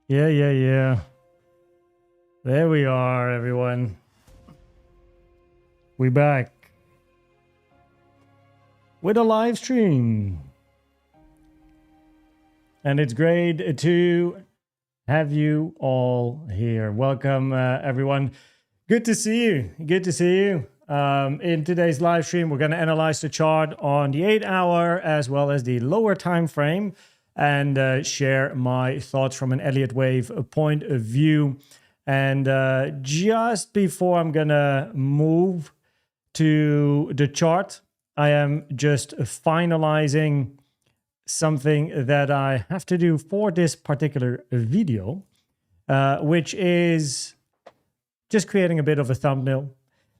Yeah. There we are, everyone. We're back with a live stream. And it's great to have you all here. Welcome, everyone. Good to see you. Good to see you. In today's live stream, we're going to analyze the chart on the 8-hour as well as the lower time frame and share my thoughts from an Elliott Wave point of view. And just before I'm going to move to the chart, I am just finalizing something that I have to do for this particular video, which is just creating a bit of a thumbnail,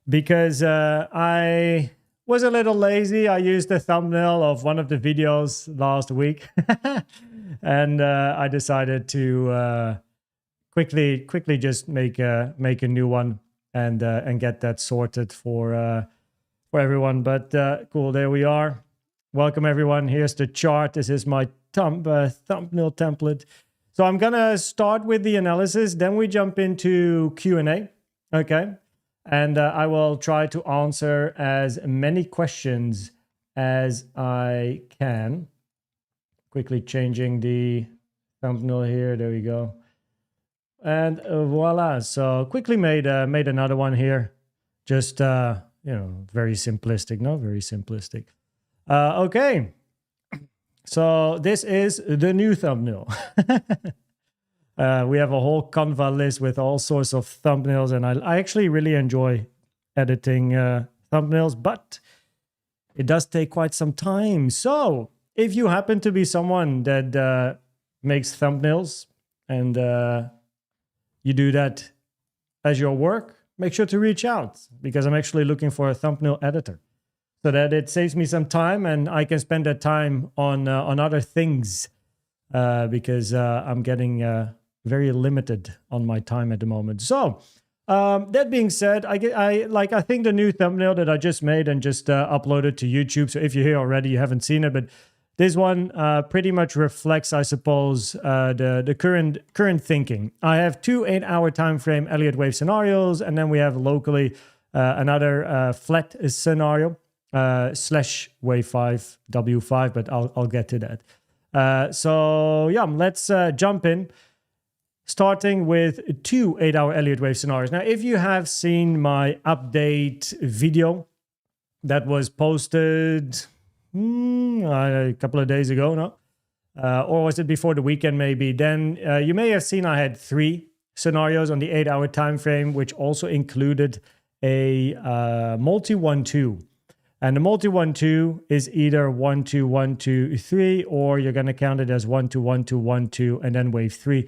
because I was a little lazy. I used the thumbnail of one of the videos last week and I decided to quickly just make a new one and get that sorted for everyone. But cool, there we are. Welcome everyone. Here's the chart. This is my thumbnail template. So I'm gonna start with the analysis, then we jump into Q&A. Okay. And I will try to answer as many questions as I can. Quickly changing the thumbnail here. There we go. And voila. So quickly made another one here. Just, very simplistic. No, very simplistic. Okay. So this is the new thumbnail. We have a whole Canva list with all sorts of thumbnails, and I actually really enjoy editing thumbnails, but it does take quite some time. So if you happen to be someone that makes thumbnails and you do that as your work, make sure to reach out, because I'm actually looking for a thumbnail editor so that it saves me some time and I can spend that time on other things, because I'm getting very limited on my time at the moment. So that being said, I think the new thumbnail that I just made and just uploaded to YouTube. So if you're here already, you haven't seen it, but this one pretty much reflects, I suppose, the current thinking. I have two 8-hour time frame Elliott Wave scenarios, and then we have locally another flat scenario slash wave 5 W5, but I'll get to that. So yeah, let's jump in. Starting with two 8-hour Elliott Wave scenarios. Now, if you have seen my update video that was posted a couple of days ago, no? Or was it before the weekend maybe? Then you may have seen I had three scenarios on the 8-hour time frame, which also included a multi-1-2. And the multi-1-2 is either 1-2, 1-2, 3, or you're going to count it as 1-2, 1-2, 1-2, and then wave 3.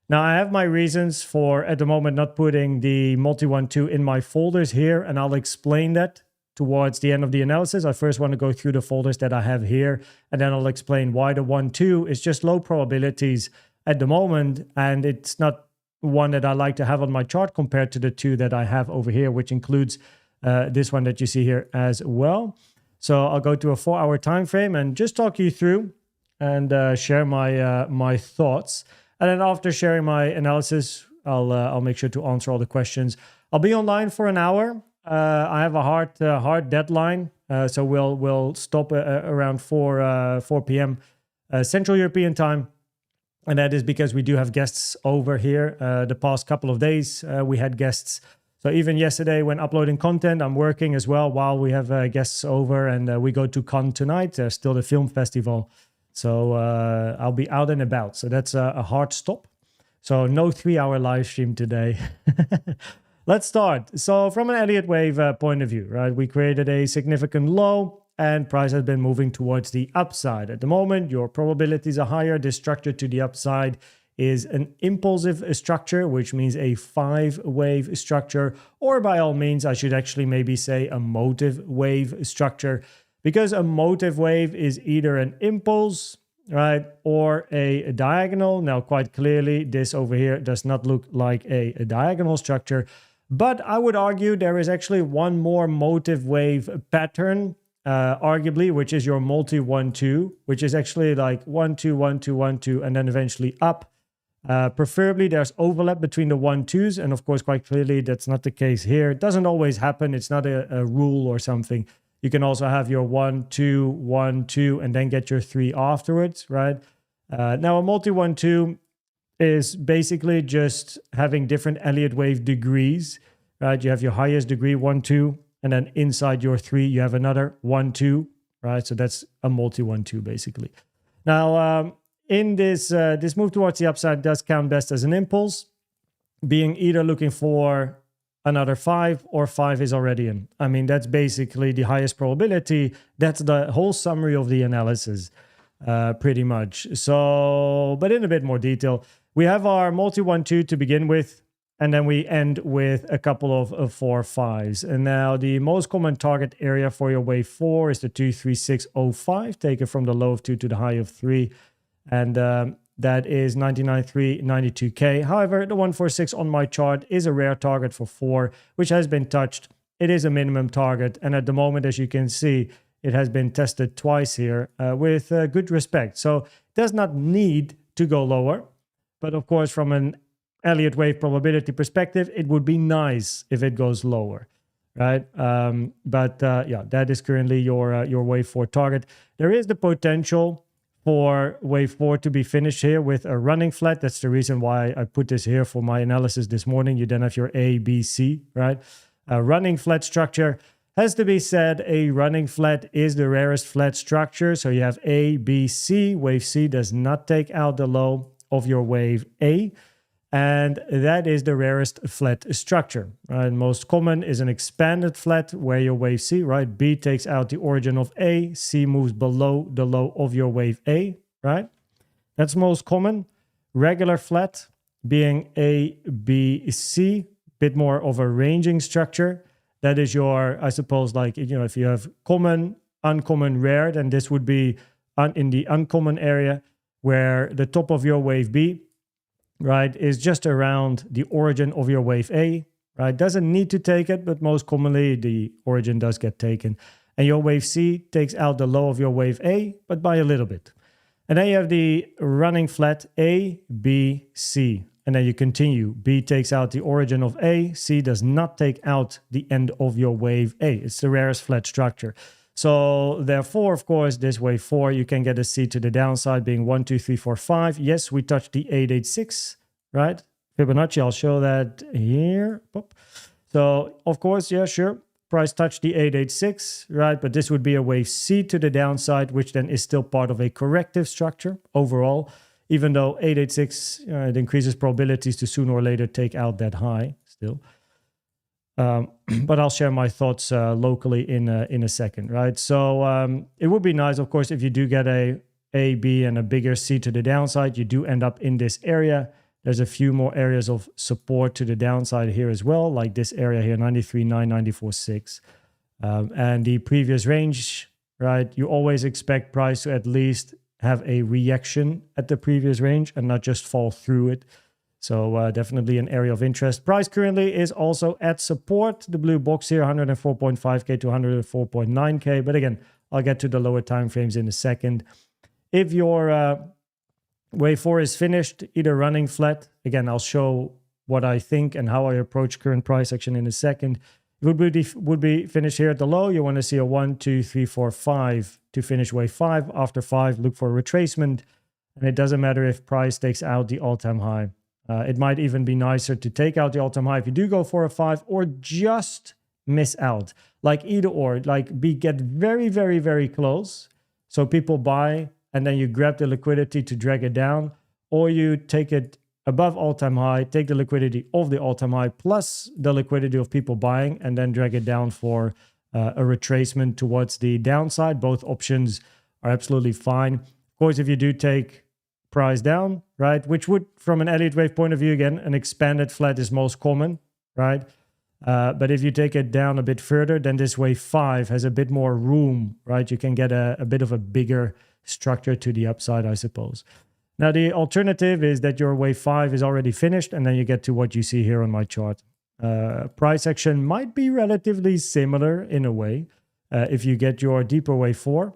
Now, I have my reasons for, at the moment, not putting the multi-1-2 in my folders here, and I'll explain that towards the end of the analysis. I first want to go through the folders that I have here, and then I'll explain why the 1-2 is just low probabilities at the moment, and it's not one that I like to have on my chart compared to the two that I have over here, which includes this one that you see here as well. So I'll go to a 4-hour time frame and just talk you through and share my thoughts. And then after sharing my analysis, I'll make sure to answer all the questions. I'll be online for an hour. I have a hard deadline, so we'll stop around 4 p.m. Central European time, and that is because we do have guests over here. The past couple of days, we had guests. So even yesterday, when uploading content, I'm working as well while we have guests over, and we go to Cannes tonight. Still the film festival. So I'll be out and about. So that's a hard stop. So no 3-hour live stream today. Let's start. So from an Elliott Wave point of view, right? We created a significant low and price has been moving towards the upside. At the moment, your probabilities are higher. This structure to the upside is an impulsive structure, which means a 5-wave structure, or by all means, I should actually maybe say a motive wave structure. Because a motive wave is either an impulse, right, or a diagonal. Now, quite clearly, this over here does not look like a diagonal structure. But I would argue there is actually one more motive wave pattern, arguably, which is your multi 1-2, which is actually like 1-2, 1-2, 1-2, and then eventually up. Preferably there's overlap between the 1-2s, and of course quite clearly that's not the case here. It doesn't always happen. It's not a rule or something. You can also have your 1-2, 1-2, and then get your 3 afterwards, right? Now a multi 1-2 is basically just having different Elliott wave degrees, right? You have your highest degree 1-2, and then inside your 3 you have another 1-2, right? So that's a multi 1-2 basically. Now in this this move towards the upside does count best as an impulse, being either looking for another 5 or 5 is already in. I mean, that's basically the highest probability. That's the whole summary of the analysis, pretty much. So, but in a bit more detail, we have our multi 1-2 to begin with, and then we end with a couple of 4-5s. And now the most common target area for your wave 4 is the 23605, taken from the low of 2 to the high of 3. And that is 99.3, 92K. However, the 146 on my chart is a rare target for 4, which has been touched. It is a minimum target. And at the moment, as you can see, it has been tested twice here with good respect. So it does not need to go lower. But of course, from an Elliott wave probability perspective, it would be nice if it goes lower, right? Yeah, that is currently your wave 4 target. There is the potential for wave 4 to be finished here with a running flat. That's the reason why I put this here for my analysis this morning. You then have your A, B, C, right? A running flat structure. Has to be said, a running flat is the rarest flat structure. So you have A, B, C. Wave C does not take out the low of your wave A. And that is the rarest flat structure. Right? Most common is an expanded flat where your wave C, right? B takes out the origin of A, C moves below the low of your wave A, right? That's most common. Regular flat being A, B, C, bit more of a ranging structure. That is your, I suppose, like, you know, if you have common, uncommon, rare, then this would be in the uncommon area where the top of your wave B, right, is just around the origin of your wave A, right? Doesn't need to take it, but most commonly the origin does get taken. And your wave C takes out the low of your wave A, but by a little bit. And then you have the running flat A, B, C. And then you continue. B takes out the origin of A. C does not take out the end of your wave A. It's the rarest flat structure. So therefore, of course, this wave 4, you can get a C to the downside being 1, 2, 3, 4, 5. Yes, we touched the 886, right? Fibonacci, I'll show that here. So, of course, yeah, sure. Price touched the 886, right? But this would be a wave C to the downside, which then is still part of a corrective structure overall. Even though 886, it increases probabilities to sooner or later take out that high still. But I'll share my thoughts locally in a second, right? So it would be nice, of course, if you do get a B, and a bigger C to the downside, you do end up in this area. There's a few more areas of support to the downside here as well, like this area here, 93.9, 94.6. And the previous range, right? You always expect price to at least have a reaction at the previous range and not just fall through it. So definitely an area of interest. Price currently is also at support. The blue box here, 104.5K to 104.9K. But again, I'll get to the lower time frames in a second. If your wave 4 is finished, either running flat, again, I'll show what I think and how I approach current price action in a second. It would be finished here at the low. You want to see a 1, 2, 3, 4, 5 to finish wave 5. After 5, look for a retracement. And it doesn't matter if price takes out the all-time high. It might even be nicer to take out the all-time high if you do go for a 5, or just miss out. Like either or, like get very, very, very close. So people buy and then you grab the liquidity to drag it down, or you take it above all-time high, take the liquidity of the all-time high plus the liquidity of people buying, and then drag it down for a retracement towards the downside. Both options are absolutely fine. Of course, if you do take price down, right, which would, from an Elliott wave point of view, again, an expanded flat is most common, right? But if you take it down a bit further, then this wave 5 has a bit more room, right? You can get a bit of a bigger structure to the upside, I suppose. Now, the alternative is that your wave 5 is already finished, and then you get to what you see here on my chart. Price action might be relatively similar in a way. If you get your deeper wave 4,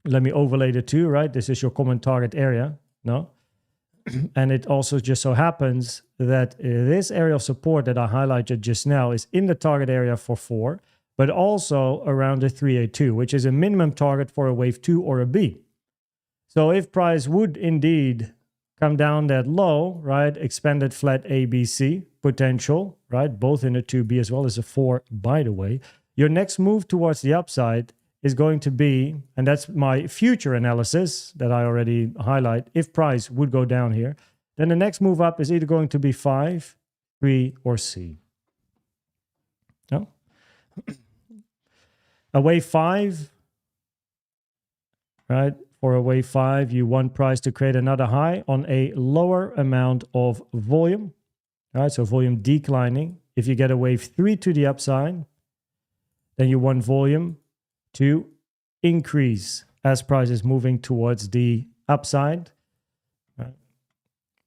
let me overlay the two, right? This is your common target area, no? And it also just so happens that this area of support that I highlighted just now is in the target area for 4, but also around the 382, which is a minimum target for a wave 2 or a B. So if price would indeed come down that low, right, expanded flat ABC potential, right, both in a 2B as well as a 4, by the way, your next move towards the upside is going to be, and that's my future analysis that I already highlight, if price would go down here, then the next move up is either going to be 5, 3, or C. No? A wave 5, right? For a wave 5, you want price to create another high on a lower amount of volume, right? So volume declining. If you get a wave 3 to the upside, then you want volume to increase as price is moving towards the upside. Right?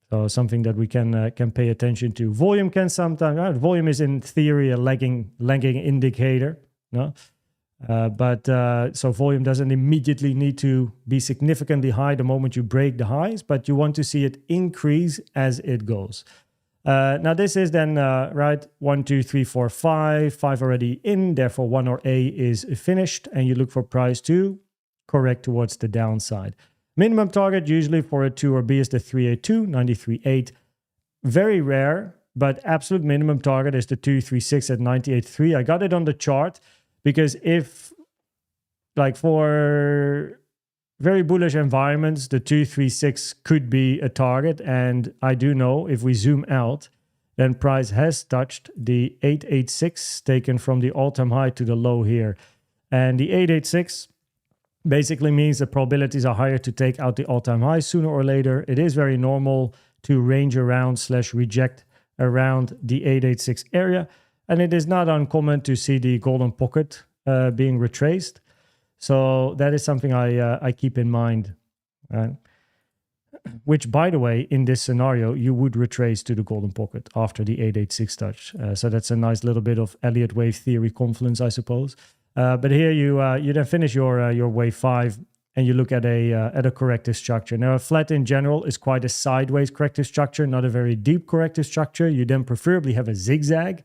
So something that we can pay attention to. Volume can sometimes, right? Volume is in theory a lagging indicator, no? So volume doesn't immediately need to be significantly high the moment you break the highs, but you want to see it increase as it goes. Now this is then, right, 1, 2, 3, 4, 5 already in, therefore 1 or A is finished, and you look for price to correct towards the downside. Minimum target usually for a 2 or B is the 382, 93.8. Very rare, but absolute minimum target is the 236 at 98.3. I got it on the chart because if, like for very bullish environments, the 236 could be a target. And I do know if we zoom out, then price has touched the 886 taken from the all-time high to the low here. And the 886 basically means the probabilities are higher to take out the all-time high sooner or later. It is very normal to range around / reject around the 886 area. And it is not uncommon to see the golden pocket being retraced. So that is something I keep in mind, which, by the way, in this scenario, you would retrace to the golden pocket after the 886 touch. So that's a nice little bit of Elliott Wave Theory confluence, I suppose. But here you then finish your wave 5 and you look at a corrective structure. Now, a flat in general is quite a sideways corrective structure, not a very deep corrective structure. You then preferably have a zigzag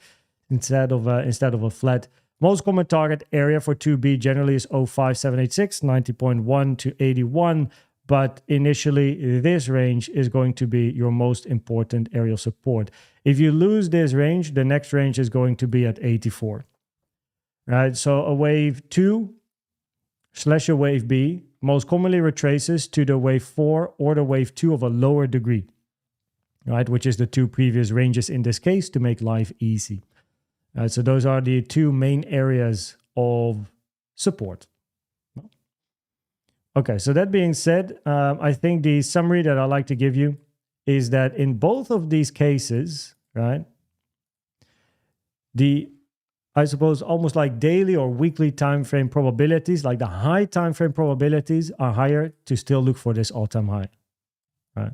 instead of a flat. Most common target area for 2B generally is 05786, 90.1 to 81. But initially, this range is going to be your most important area of support. If you lose this range, the next range is going to be at 84. Right? So a wave 2 / a wave B most commonly retraces to the wave 4 or the wave 2 of a lower degree, right? Which is the two previous ranges in this case to make life easy. So those are the two main areas of support. Okay, so that being said, I think the summary that I like to give you is that in both of these cases, right, I suppose almost like daily or weekly time frame probabilities, like the high time frame probabilities are higher to still look for this all-time high, right?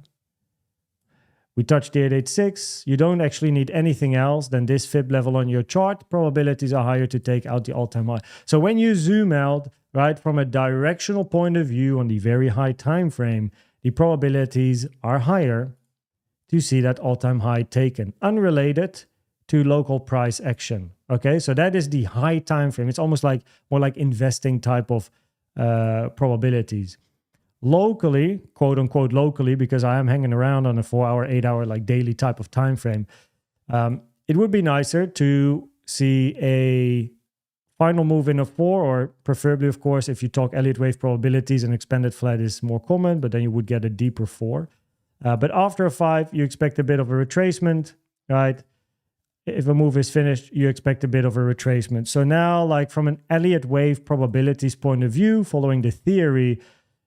We touched the 886. You don't actually need anything else than this fib level on your chart. Probabilities are higher to take out the all-time high. So when you zoom out, right, from a directional point of view on the very high time frame, the probabilities are higher to see that all-time high taken, unrelated to local price action. Okay, so that is the high time frame. It's almost like more like investing type of probabilities. Locally, quote unquote locally, because I am hanging around on a 4-hour, 8-hour like daily type of time frame, it would be nicer to see a final move in a 4, or preferably, of course, if you talk Elliott Wave probabilities, an expanded flat is more common, but then you would get a deeper 4. But after a 5, you expect a bit of a retracement, right? If a move is finished, you expect a bit of a retracement. So now, like from an Elliott Wave probabilities point of view, following the theory,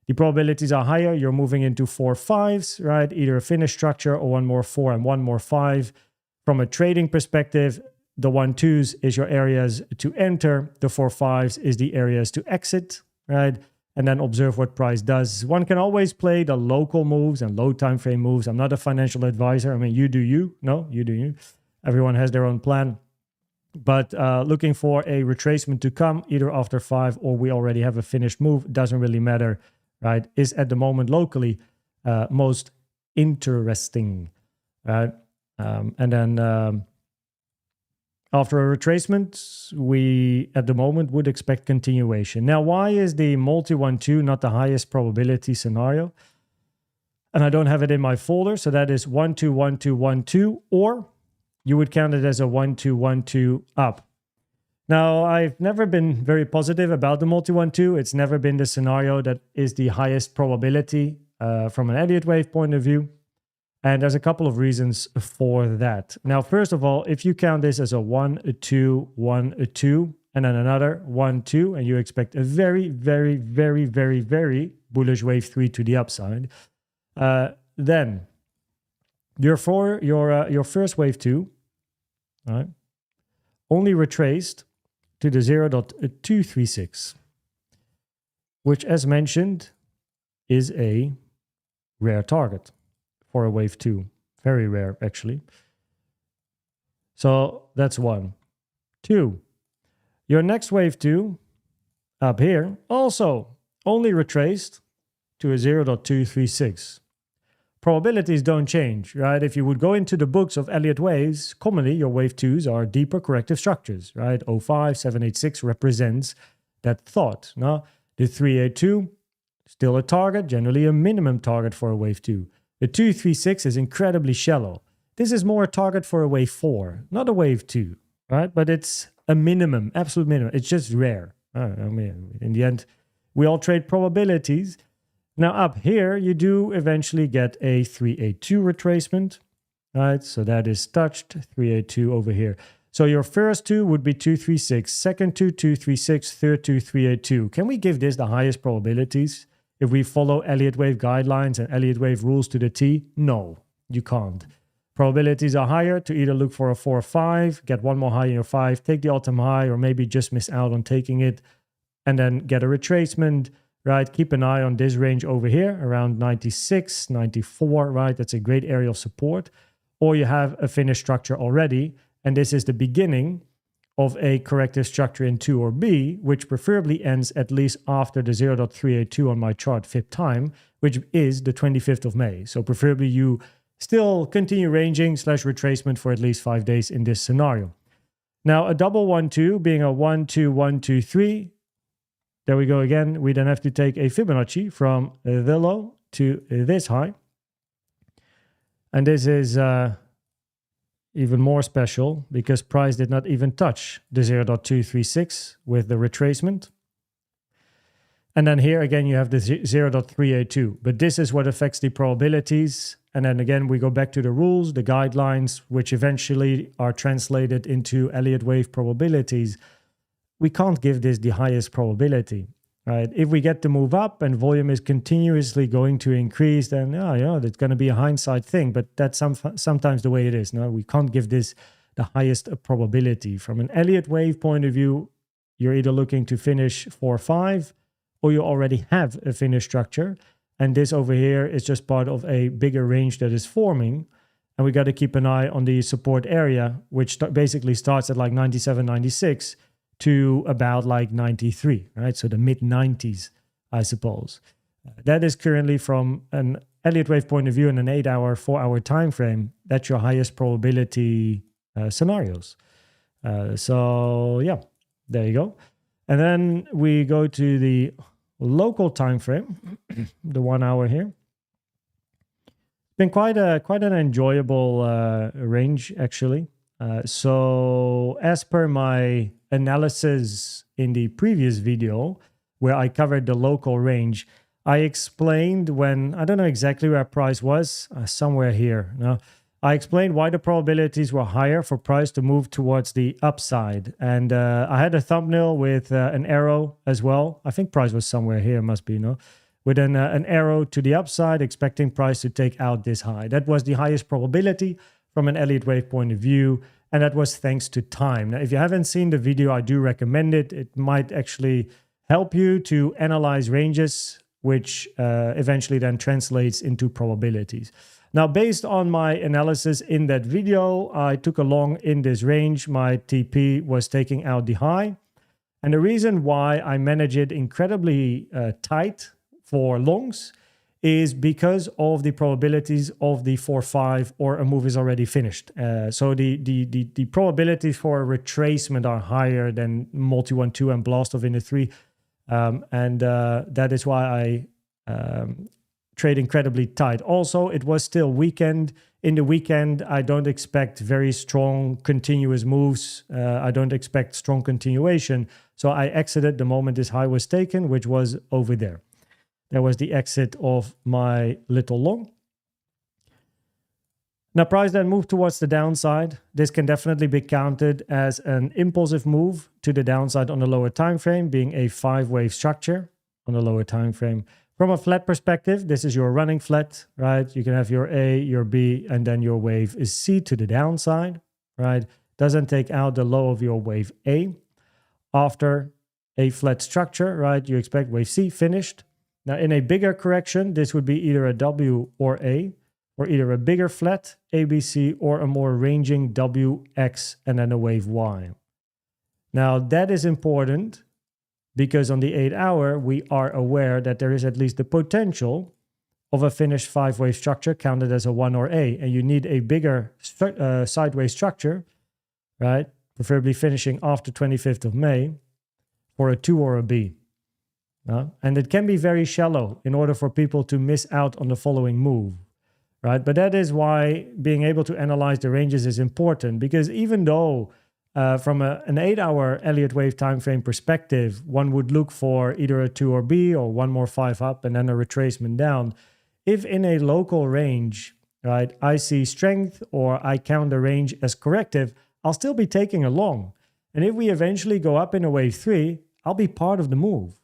the probabilities are higher. You're moving into 4 5s, right? Either a finished structure or one more 4 and one more 5. From a trading perspective, the 1 2s is your areas to enter. The 4 5s is the areas to exit, right? And then observe what price does. One can always play the local moves and low time frame moves. I'm not a financial advisor. I mean, you do you. No, you do you. Everyone has their own plan. But looking for a retracement to come, either after 5 or we already have a finished move, doesn't really matter, right? Is at the moment locally most interesting. Right? And then after a retracement, we at the moment would expect continuation. Now, why is the multi-1-2 not the highest probability scenario? And I don't have it in my folder, so that is 1-2, 1-2, 1-2, or you would count it as a 1-2, 1-2 up. Now, I've never been very positive about the multi-1-2. It's never been the scenario that is the highest probability from an Elliott Wave point of view. And there's a couple of reasons for that. Now, first of all, if you count this as a 1-2, 1-2, and then another 1-2, and you expect a very, very, very, very, very bullish wave 3 to the upside, then your first wave 2, right, only retraced to the 0.236, which, as mentioned, is a rare target for a wave 2. Very rare, actually. So that's 1. 2. Your next wave 2 up here also only retraced to a 0.236. Probabilities don't change, right? If you would go into the books of Elliott waves, commonly your wave 2s are deeper corrective structures, right? 05, 786 represents that thought. Now, the 382, still a target, generally a minimum target for a wave 2. The 236 is incredibly shallow. This is more a target for a wave 4, not a wave 2, right? But it's a minimum, absolute minimum. It's just rare. I mean, in the end, we all trade probabilities. Now up here, you do eventually get a 382 retracement, right? So that is touched, 382 over here. So your first 2 would be 236, second 2, 236, third 2, 382. Can we give this the highest probabilities if we follow Elliott Wave guidelines and Elliott Wave rules to the T? No, you can't. Probabilities are higher to either look for a 4 or 5, get one more high in your 5, take the all-time high, or maybe just miss out on taking it, and then get a retracement. Right, keep an eye on this range over here, around 96, 94, right? That's a great area of support. Or you have a finished structure already, and this is the beginning of a corrective structure in 2 or B, which preferably ends at least after the 0.382 on my chart FIB time, which is the 25th of May. So preferably you still continue ranging / retracement for at least 5 days in this scenario. Now, a double 1-2 being a 1-2, 1-2, 3, there we go again. We then have to take a Fibonacci from the low to this high. And this is even more special because price did not even touch the 0.236 with the retracement. And then here again, you have the 0.382. But this is what affects the probabilities. And then again, we go back to the rules, the guidelines, which eventually are translated into Elliott Wave probabilities. We can't give this the highest probability, right? If we get to move up and volume is continuously going to increase, then it's going to be a hindsight thing, but that's sometimes the way it is. No, we can't give this the highest probability. From an Elliott Wave point of view, you're either looking to finish 4 or 5, or you already have a finished structure, and this over here is just part of a bigger range that is forming. And we got to keep an eye on the support area, which basically starts at like 97, 96 to about like 93, right? So the mid-90s, I suppose. That is currently from an Elliott Wave point of view in an 8-hour, 4-hour time frame. That's your highest probability scenarios. So yeah, there you go. And then we go to the local time frame, the 1 hour here. It's been quite an enjoyable range, actually. So as per my analysis in the previous video, where I covered the local range, I explained when, I don't know exactly where price was, somewhere here. No, I explained why the probabilities were higher for price to move towards the upside. And I had a thumbnail with an arrow as well. I think price was somewhere here, must be, no? With an arrow to the upside, expecting price to take out this high. That was the highest probability from an Elliott Wave point of view. And that was thanks to time. Now, if you haven't seen the video, I do recommend it. It might actually help you to analyze ranges, which eventually then translates into probabilities. Now, based on my analysis in that video, I took a long in this range. My TP was taking out the high. And the reason why I manage it incredibly tight for longs is because of the probabilities of the 4-5 or a move is already finished. So the probabilities for a retracement are higher than multi-1-2 and blast off in the 3. And that is why I trade incredibly tight. Also, it was still weekend. In the weekend, I don't expect very strong continuous moves. I don't expect strong continuation. So I exited the moment this high was taken, which was over there. That was the exit of my little long. Now, price then moved towards the downside. This can definitely be counted as an impulsive move to the downside on the lower time frame, being a 5-wave structure on the lower time frame. From a flat perspective, this is your running flat, right? You can have your A, your B, and then your wave is C to the downside, right? Doesn't take out the low of your wave A. After a flat structure, right, you expect wave C finished. Now, in a bigger correction, this would be either a W or A, or either a bigger flat ABC or a more ranging WX and then a wave Y. Now, that is important because on the 8-hour, we are aware that there is at least the potential of a finished 5-wave structure counted as a 1 or A, and you need a bigger sideways structure, right, preferably finishing after 25th of May for a 2 or a B. And it can be very shallow in order for people to miss out on the following move, right? But that is why being able to analyze the ranges is important, because even though from an 8-hour Elliott Wave time frame perspective, one would look for either a 2 or B or one more 5 up and then a retracement down. If in a local range, right, I see strength or I count the range as corrective, I'll still be taking a long. And if we eventually go up in a wave 3, I'll be part of the move.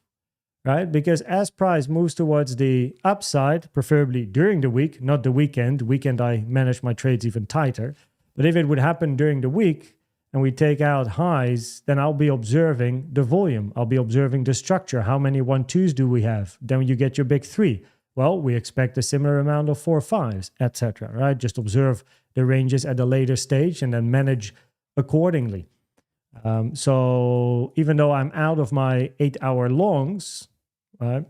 Right? Because as price moves towards the upside, preferably during the week, not the weekend. Weekend, I manage my trades even tighter. But if it would happen during the week and we take out highs, then I'll be observing the volume. I'll be observing the structure. How many 1-2s do we have? Then you get your big 3. Well, we expect a similar amount of 4-5s, etc. Right? Just observe the ranges at a later stage and then manage accordingly. So even though I'm out of my 8-hour longs, right,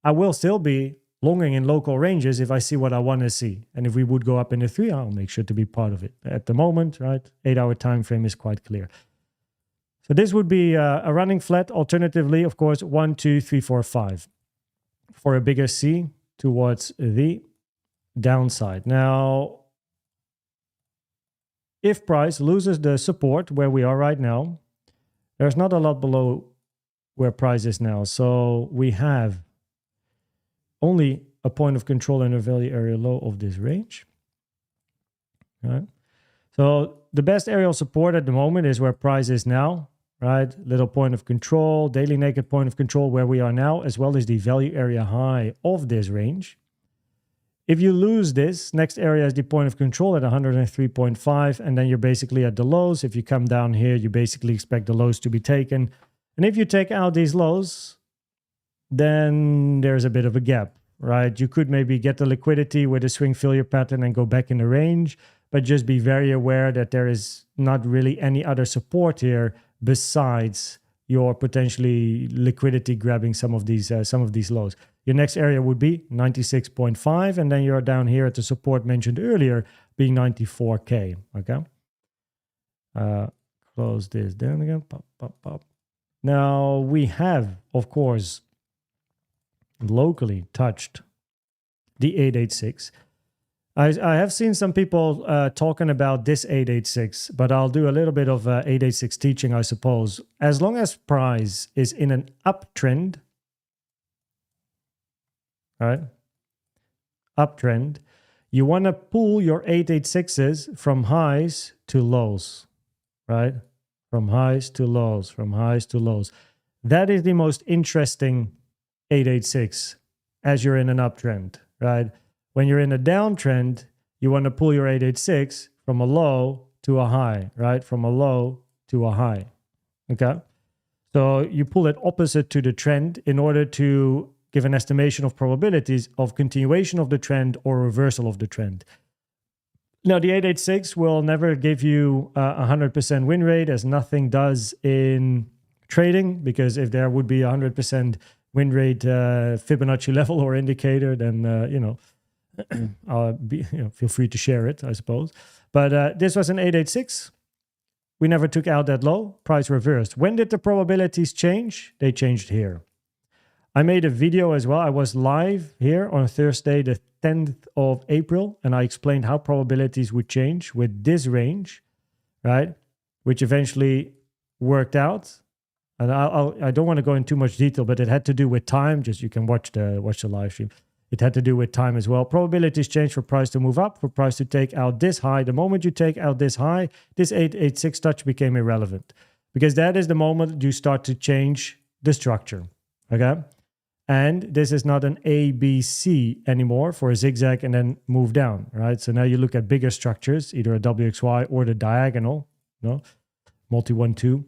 I will still be longing in local ranges if I see what I want to see. And if we would go up in the 3, I'll make sure to be part of it. At the moment, right, 8-hour time frame is quite clear. So this would be a running flat. Alternatively, of course, 1, 2, 3, 4, 5 for a bigger C towards the downside. Now, if price loses the support where we are right now, there's not a lot below where price is now. So we have only a point of control in a value area low of this range. Right? So the best area of support at the moment is where price is now, right? Little point of control, daily naked point of control where we are now, as well as the value area high of this range. If you lose this, next area is the point of control at 103.5, and then you're basically at the lows. If you come down here, you basically expect the lows to be taken. And if you take out these lows, then there's a bit of a gap, right? You could maybe get the liquidity with a swing failure pattern and go back in the range, but just be very aware that there is not really any other support here besides your potentially liquidity grabbing some of these lows. Your next area would be 96.5, and then you're down here at the support mentioned earlier being 94K, okay? Close this down again, pop, pop, pop. Now, we have, of course, locally touched the 886. I have seen some people talking about this 886, but I'll do a little bit of 886 teaching, I suppose. As long as price is in an uptrend, right? Uptrend, you want to pull your 886s from highs to lows, right? From highs to lows, from highs to lows. That is the most interesting 886 as you're in an uptrend, right? When you're in a downtrend, you want to pull your 886 from a low to a high, right? From a low to a high, okay? So you pull it opposite to the trend in order to give an estimation of probabilities of continuation of the trend or reversal of the trend. Now, the 886 will never give you a 100% win rate, as nothing does in trading, because if there would be a 100% win rate Fibonacci level or indicator, then you know, feel free to share it, I suppose. But this was an 886. We never took out that low. Price reversed. When did the probabilities change? They changed here. I made a video as well. I was live here on Thursday, the 10th of April, and I explained how probabilities would change with this range, right? Which eventually worked out. And I don't want to go into too much detail, but it had to do with time. Just you can watch the live stream. It had to do with time as well. Probabilities change for price to move up, for price to take out this high. The moment you take out this high, this 886 touch became irrelevant, because that is the moment you start to change the structure, okay? And this is not an ABC anymore for a zigzag and then move down, right? So now you look at bigger structures, either a WXY or the diagonal, multi 1-2.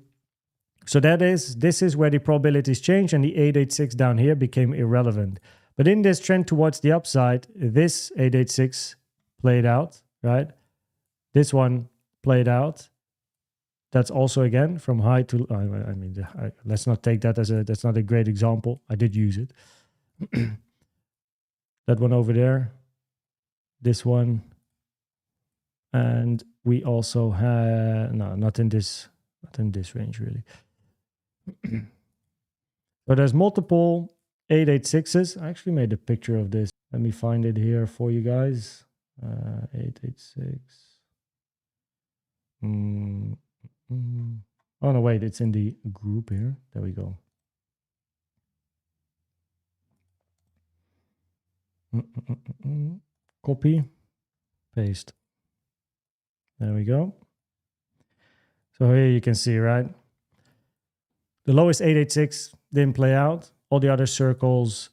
So this is where the probabilities change, and the 886 down here became irrelevant. But in this trend towards the upside, this 886 played out, right? This one played out. That's also, again, from high to... let's not take that as that's not a great example. I did use it. That one over there. This one. And we also had... No, not in this range, really. So there's multiple 886s. I actually made a picture of this. Let me find it here for you guys. 886. Oh, no, wait. It's in the group here. There we go. Copy. Paste. There we go. So here you can see, right? The lowest 886 didn't play out. All the other circles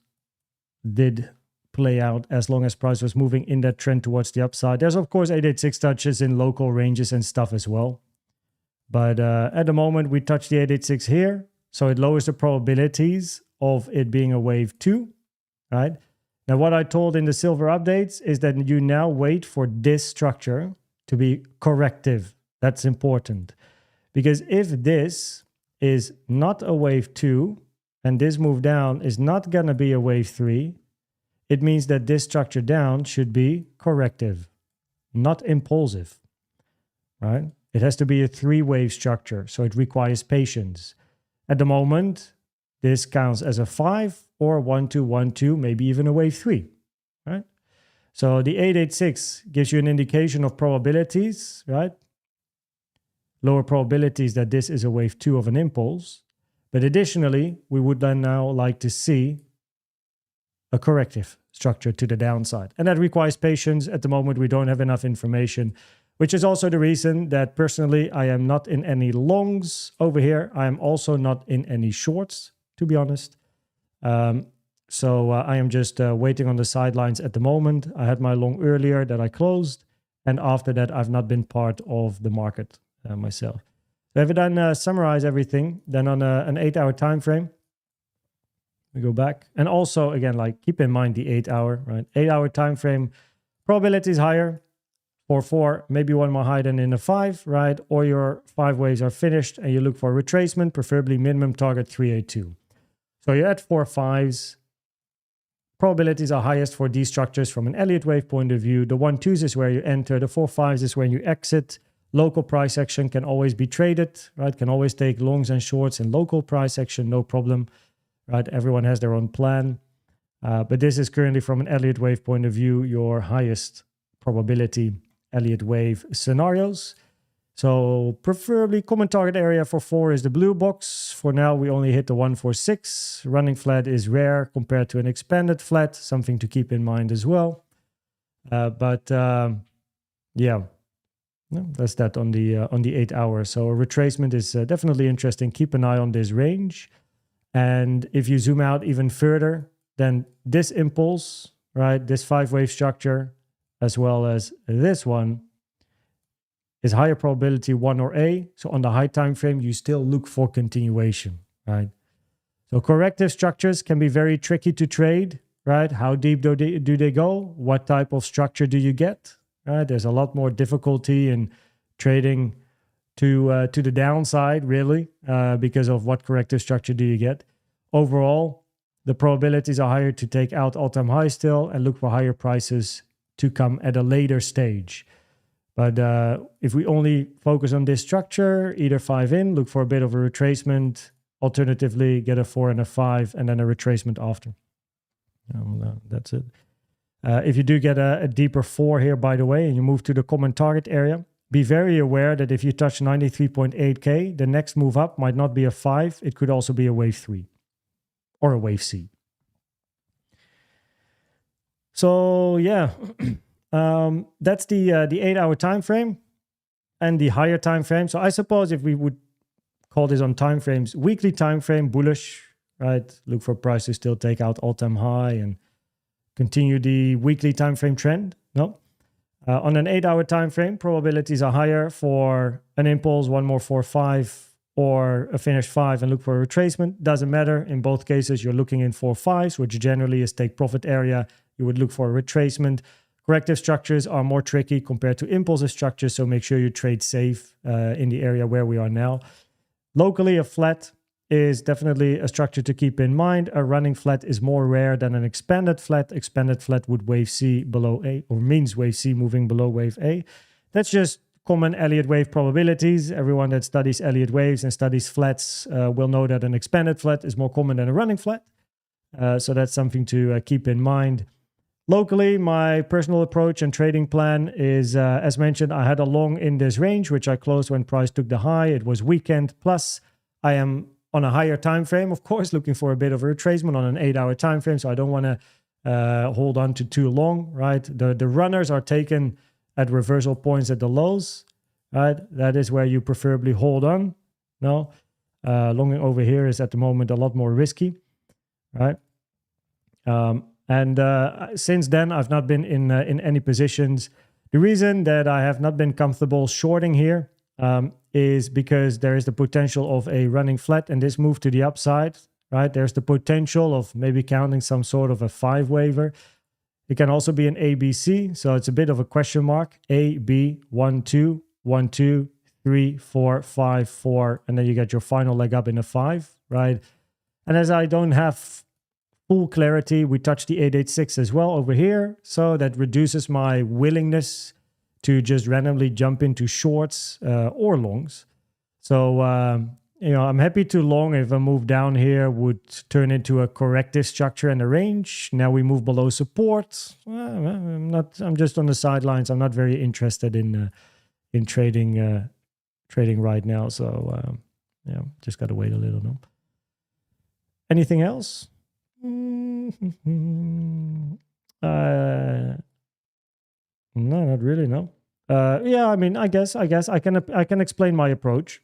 did play out as long as price was moving in that trend towards the upside. There's, of course, 886 touches in local ranges and stuff as well. But at the moment, we touched the 886 here. So it lowers the probabilities of it being a wave 2, right? Now, what I told in the silver updates is that you now wait for this structure to be corrective. That's important. Because if this is not a wave 2 and this move down is not going to be a wave 3, it means that this structure down should be corrective, not impulsive, right? It has to be a 3-wave structure, so it requires patience. At the moment, this counts as a 5 or 1-2-1-2, maybe even a wave 3, right? So the 886 gives you an indication of probabilities, right? Lower probabilities that this is a wave 2 of an impulse. But additionally, we would then now like to see a corrective structure to the downside. And that requires patience. At the moment, we don't have enough information, which is also the reason that personally, I am not in any longs over here. I am also not in any shorts, to be honest. So I am just waiting on the sidelines at the moment. I had my long earlier that I closed. And after that, I've not been part of the market myself. So if I then summarize everything, then on an 8-hour time frame, we go back. And also, again, like keep in mind the 8-hour, right? 8-hour time frame, probability is higher. 4, maybe one more high than in a 5, right? Or your 5 waves are finished and you look for a retracement, preferably minimum target 382. So you're at 4 5s. Probabilities are highest for these structures from an Elliott Wave point of view. The 1-2s is where you enter. The 4 5s is when you exit. Local price action can always be traded, right? Can always take longs and shorts in local price action, no problem, right? Everyone has their own plan. But this is currently from an Elliott Wave point of view, your highest probability Elliott Wave scenarios. So preferably common target area for 4 is the blue box. For now, we only hit the 146. Running flat is rare compared to an expanded flat, something to keep in mind as well. Yeah. No, that's that on the 8 hours. So a retracement is definitely interesting. Keep an eye on this range. And if you zoom out even further, then this impulse, right, this 5-wave structure, as well as this one, is higher probability 1 or A. So on the high time frame, you still look for continuation, right? So corrective structures can be very tricky to trade, right? How deep do they go? What type of structure do you get? Right? There's a lot more difficulty in trading to the downside, really, because of what corrective structure do you get. Overall, the probabilities are higher to take out all-time high still and look for higher prices to come at a later stage. But if we only focus on this structure, either 5 in, look for a bit of a retracement, alternatively get a 4 and a 5, and then a retracement after. That's it. If you do get a deeper 4 here, by the way, and you move to the common target area, be very aware that if you touch 93.8K, the next move up might not be a 5. It could also be a wave 3 or a wave C. So yeah, that's the 8-hour time frame and the higher time frame. So I suppose if we would call this on time frames, weekly time frame, bullish, right? Look for price to still take out all-time high and continue the weekly time frame trend. No. On an 8-hour time frame, probabilities are higher for an impulse, one more 4, 5, or a finish 5 and look for a retracement. Doesn't matter. In both cases, you're looking in 4 5s, which generally is take profit area. You would look for a retracement. Corrective structures are more tricky compared to impulsive structures, so make sure you trade safe in the area where we are now. Locally, a flat is definitely a structure to keep in mind. A running flat is more rare than an expanded flat. Expanded flat would wave C below A, or means wave C moving below wave A. That's just common Elliott wave probabilities. Everyone that studies Elliott waves and studies flats will know that an expanded flat is more common than a running flat. So that's something to keep in mind. Locally, my personal approach and trading plan is, as mentioned, I had a long in this range, which I closed when price took the high. It was weekend. Plus, I am on a higher time frame, of course, looking for a bit of a retracement on an 8-hour time frame. So I don't want to hold on to too long, right? The runners are taken at reversal points at the lows, right? That is where you preferably hold on. No, longing over here is at the moment a lot more risky, right? And since then, I've not been in any positions. The reason that I have not been comfortable shorting here is because there is the potential of a running flat and this move to the upside, right? There's the potential of maybe counting some sort of a 5 waver. It can also be an ABC, so it's a bit of a question mark. A, B, 1, 2, 1, 2, 3, 4, 5, 4, and then you get your final leg up in a 5, right? And as I don't have full clarity, we touched the 886 as well over here, so that reduces my willingness to just randomly jump into shorts or longs. So, I'm happy to long if a move down here would turn into a corrective structure and a range. Now we move below support. I'm just on the sidelines. I'm not very interested in trading right now. So, just got to wait a little. No? Anything else? No, not really, no. I guess I can explain my approach.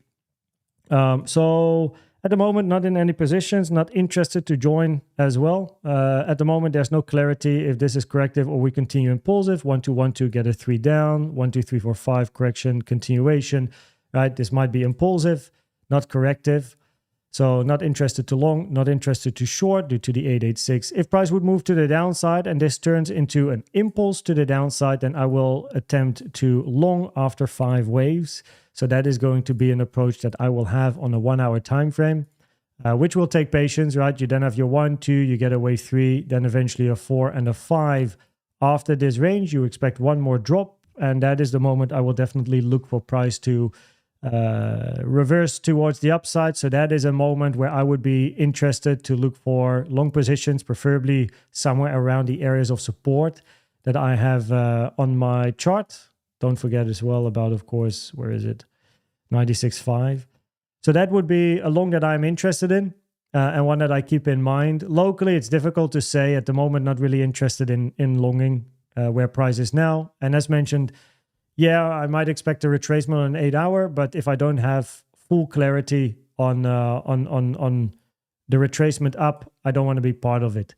So at the moment, not in any positions, not interested to join as well. At the moment, there's no clarity if this is corrective or we continue impulsive. 1, 2, 1, 2, get a 3 down. 1, 2, 3, 4, 5, correction, continuation, right? This might be impulsive, not corrective. So not interested to long, not interested to short due to the 886. If price would move to the downside and this turns into an impulse to the downside, then I will attempt to long after 5 waves. So that is going to be an approach that I will have on a 1-hour time frame, which will take patience, right? You then have your 1, 2, you get a wave 3, then eventually a 4 and a 5. After this range, you expect one more drop, and that is the moment I will definitely look for price to reverse towards the upside. So that is a moment where I would be interested to look for long positions, preferably somewhere around the areas of support that I have on my chart. Don't forget as well about, of course, where is it? 96.5. So that would be a long that I'm interested in and one that I keep in mind. Locally, it's difficult to say at the moment, not really interested in longing where price is now. And as mentioned, yeah, I might expect a retracement on an 8-hour, but if I don't have full clarity on the retracement up, I don't want to be part of it.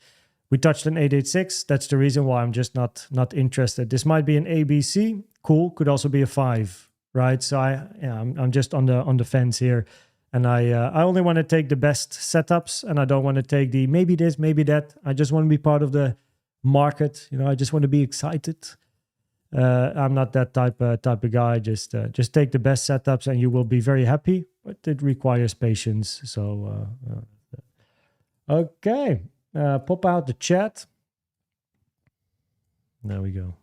We touched an 886. That's the reason why I'm just not interested. This might be an ABC. Cool. Could also be a 5, right? So I'm just on the fence here, and I only want to take the best setups, and I don't want to take the maybe this, maybe that. I just want to be part of the market. I just want to be excited. I'm not that type of guy. Just take the best setups and you will be very happy. But it requires patience. So okay. pop out the chat. There we go.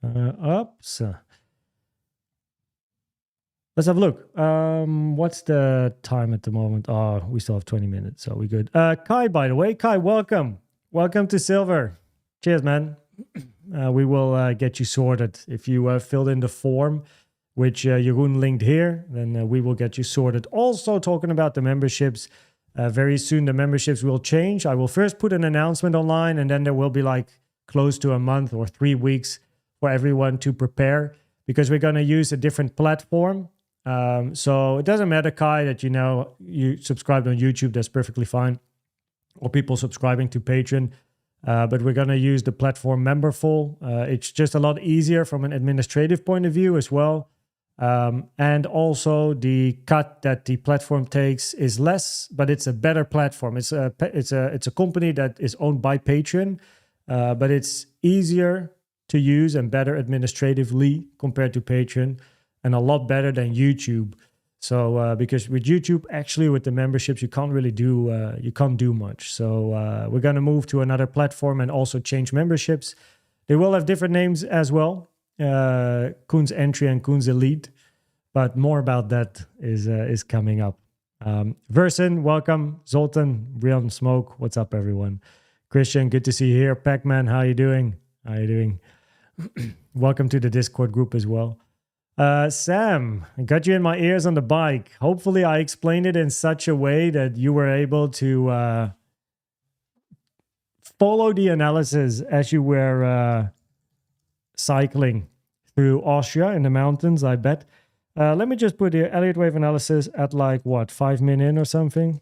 Oops. Let's have a look. What's the time at the moment? Oh, we still have 20 minutes, so we're good. Kai, by the way. Kai, welcome. Welcome to Silver. Cheers, man. We will get you sorted. If you filled in the form, which Jeroen linked here, then we will get you sorted. Also, talking about the memberships, very soon the memberships will change. I will first put an announcement online, and then there will be like close to a month or 3 weeks for everyone to prepare, because we're going to use a different platform. So it doesn't matter, Kai, that you subscribed on YouTube. That's perfectly fine. Or people subscribing to Patreon. But we're going to use the platform Memberful. It's just a lot easier from an administrative point of view as well. And also the cut that the platform takes is less, but it's a better platform. It's a company that is owned by Patreon, but it's easier to use and better administratively compared to Patreon, and a lot better than YouTube. So because with YouTube, actually with the memberships, you can't really do much. So we're going to move to another platform and also change memberships. They will have different names as well. Koen's Entry and Koen's Elite, but more about that is coming up. Versen, welcome. Zoltan, Brian Smoke, what's up, everyone? Christian, good to see you here. Pac-Man, how you doing? Welcome to the Discord group as well. Sam, I got you in my ears on the bike. Hopefully I explained it in such a way that you were able to follow the analysis as you were cycling through Austria in the mountains, I bet. Let me just put the Elliott Wave analysis at like, what, 5 minutes in or something?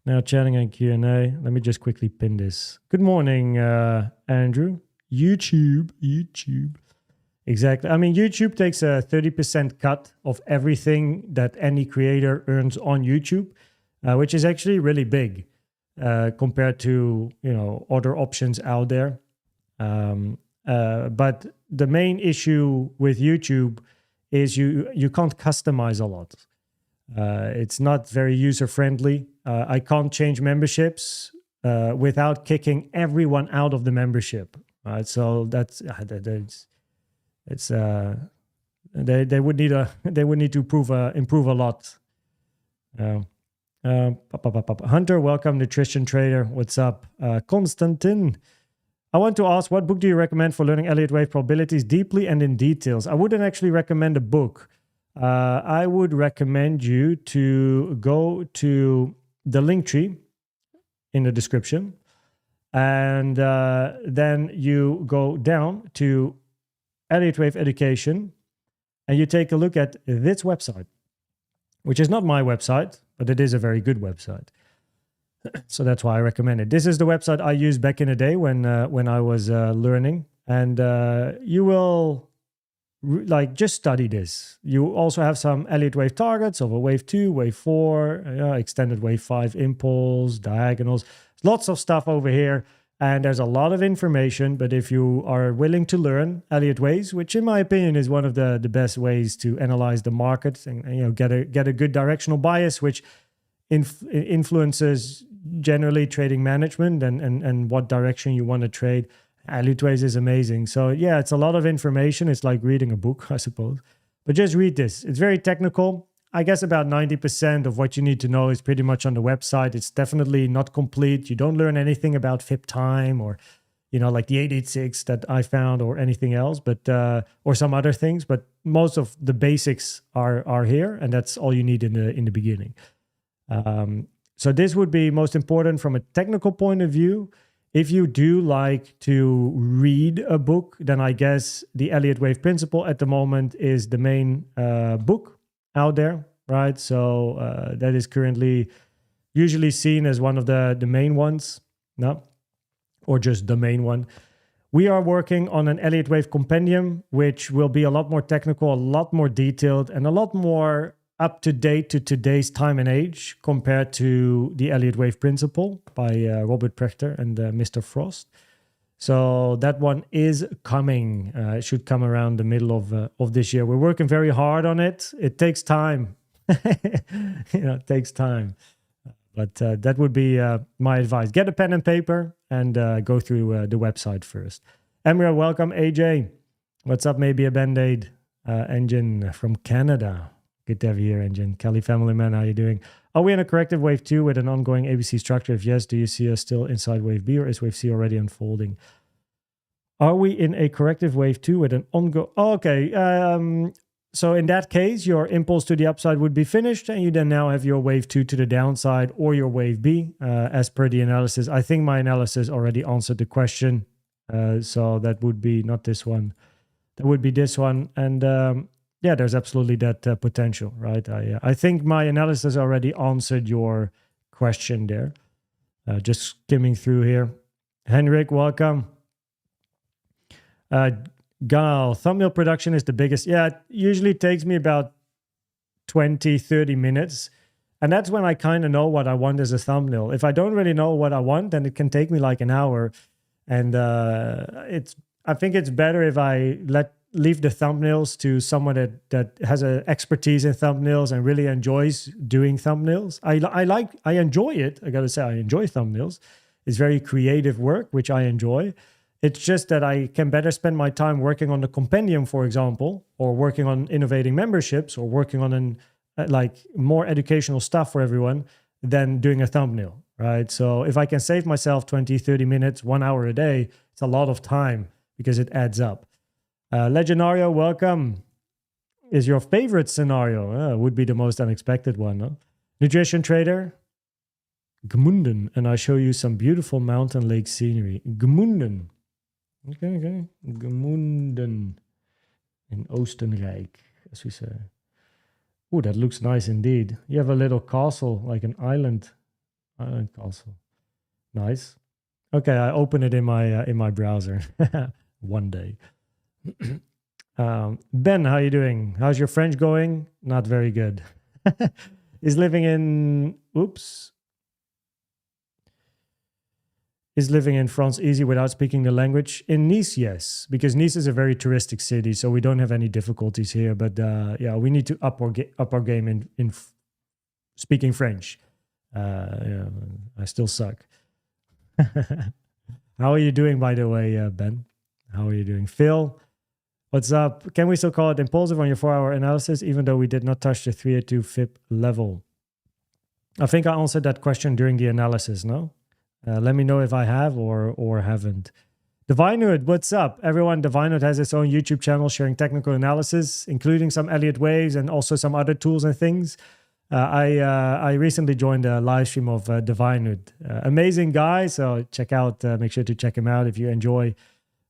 Now chatting and Q&A. Let me just quickly pin this. Good morning, Andrew. YouTube. Exactly. I mean, YouTube takes a 30% cut of everything that any creator earns on YouTube, which is actually really big compared to, other options out there. But the main issue with YouTube is you can't customize a lot. It's not very user-friendly. I can't change memberships without kicking everyone out of the membership. Right, so they would need to improve a lot. Hunter, welcome, Nutrition Trader. What's up, Konstantin? I want to ask, what book do you recommend for learning Elliott Wave probabilities deeply and in details? I wouldn't actually recommend a book. I would recommend you to go to the LINKTREE in the description. And then you go down to Elliott Wave Education and you take a look at this website, which is not my website, but it is a very good website. So that's why I recommend it. This is the website I used back in the day when I was learning. And you will just study this. You also have some Elliott Wave targets over wave 2, wave 4, extended wave 5 impulse, diagonals. Lots of stuff over here, and there's a lot of information. But if you are willing to learn Elliott Waves, which in my opinion is one of the best ways to analyze the market and get a good directional bias, which influences generally trading management and what direction you want to trade, Elliott Waves is amazing. So yeah, it's a lot of information. It's like reading a book, I suppose. But just read this. It's very technical. I guess about 90% of what you need to know is pretty much on the website. It's definitely not complete. You don't learn anything about FIB time or, like the 886 that I found or anything else, but or some other things. But most of the basics are here, and that's all you need in the beginning. So this would be most important from a technical point of view. If you do like to read a book, then I guess the Elliott Wave Principle at the moment is the main book out there, right? So that is currently usually seen as one of the main ones, no? Or just the main one. We are working on an Elliott Wave Compendium, which will be a lot more technical, a lot more detailed, and a lot more up to date to today's time and age compared to the Elliott Wave Principle by Robert Prechter and Mr. Frost. So that one is coming. It should come around the middle of this year. We're working very hard on it. It takes time. It takes time. But that would be my advice. Get a pen and paper and go through the website first. Emra, welcome. AJ, what's up? Maybe a Band-Aid engine from Canada. Good to have you here, engine. Kelly, family man, how you doing? Are we in a corrective wave 2 with an ongoing ABC structure? If yes, do you see us still inside wave B, or is wave C already unfolding? Are we in a corrective wave 2 with an ongoing... Oh, okay. So in that case, your impulse to the upside would be finished, and you then now have your wave 2 to the downside or your wave B as per the analysis. I think my analysis already answered the question. So that would be not this one. That would be this one. And yeah, there's absolutely that potential, right? I think my analysis already answered your question there. Just skimming through here. Henrik, welcome. Gal, thumbnail production is the biggest. Yeah, it usually takes me about 20, 30 minutes. And that's when I kind of know what I want as a thumbnail. If I don't really know what I want, then it can take me like an hour. And I think it's better if I leave the thumbnails to someone that has an expertise in thumbnails and really enjoys doing thumbnails. I enjoy it. I gotta say, I enjoy thumbnails. It's very creative work, which I enjoy. It's just that I can better spend my time working on the compendium, for example, or working on innovating memberships, or working on like more educational stuff for everyone than doing a thumbnail, right? So if I can save myself 20, 30 minutes, 1 hour a day, it's a lot of time because it adds up. Legendario, welcome. Is your favorite scenario? Would be the most unexpected one. Huh? Nutrition trader, Gmunden, and I show you some beautiful mountain lake scenery. Gmunden. Okay. Gmunden in Oostenrijk, as we say. Oh, that looks nice indeed. You have a little castle, like an island castle. Nice. Okay, I open it in my browser one day. Ben, how you doing? How's your French going? Not very good. Is living in France easy without speaking the language? In Nice, yes, because Nice is a very touristic city, so we don't have any difficulties here. But yeah, we need to up our game in speaking French. Yeah, I still suck. How are you doing, by the way, Ben? How are you doing? Phil, what's up? Can we still call it impulsive on your 4-hour analysis, even though we did not touch the 382 FIB level? I think I answered that question during the analysis, no? Let me know if I have or haven't. Divinehood, what's up? Everyone, Divinehood has its own YouTube channel sharing technical analysis, including some Elliott Waves and also some other tools and things. I recently joined a live stream of Divinehood. Amazing guy, so make sure to check him out if you enjoy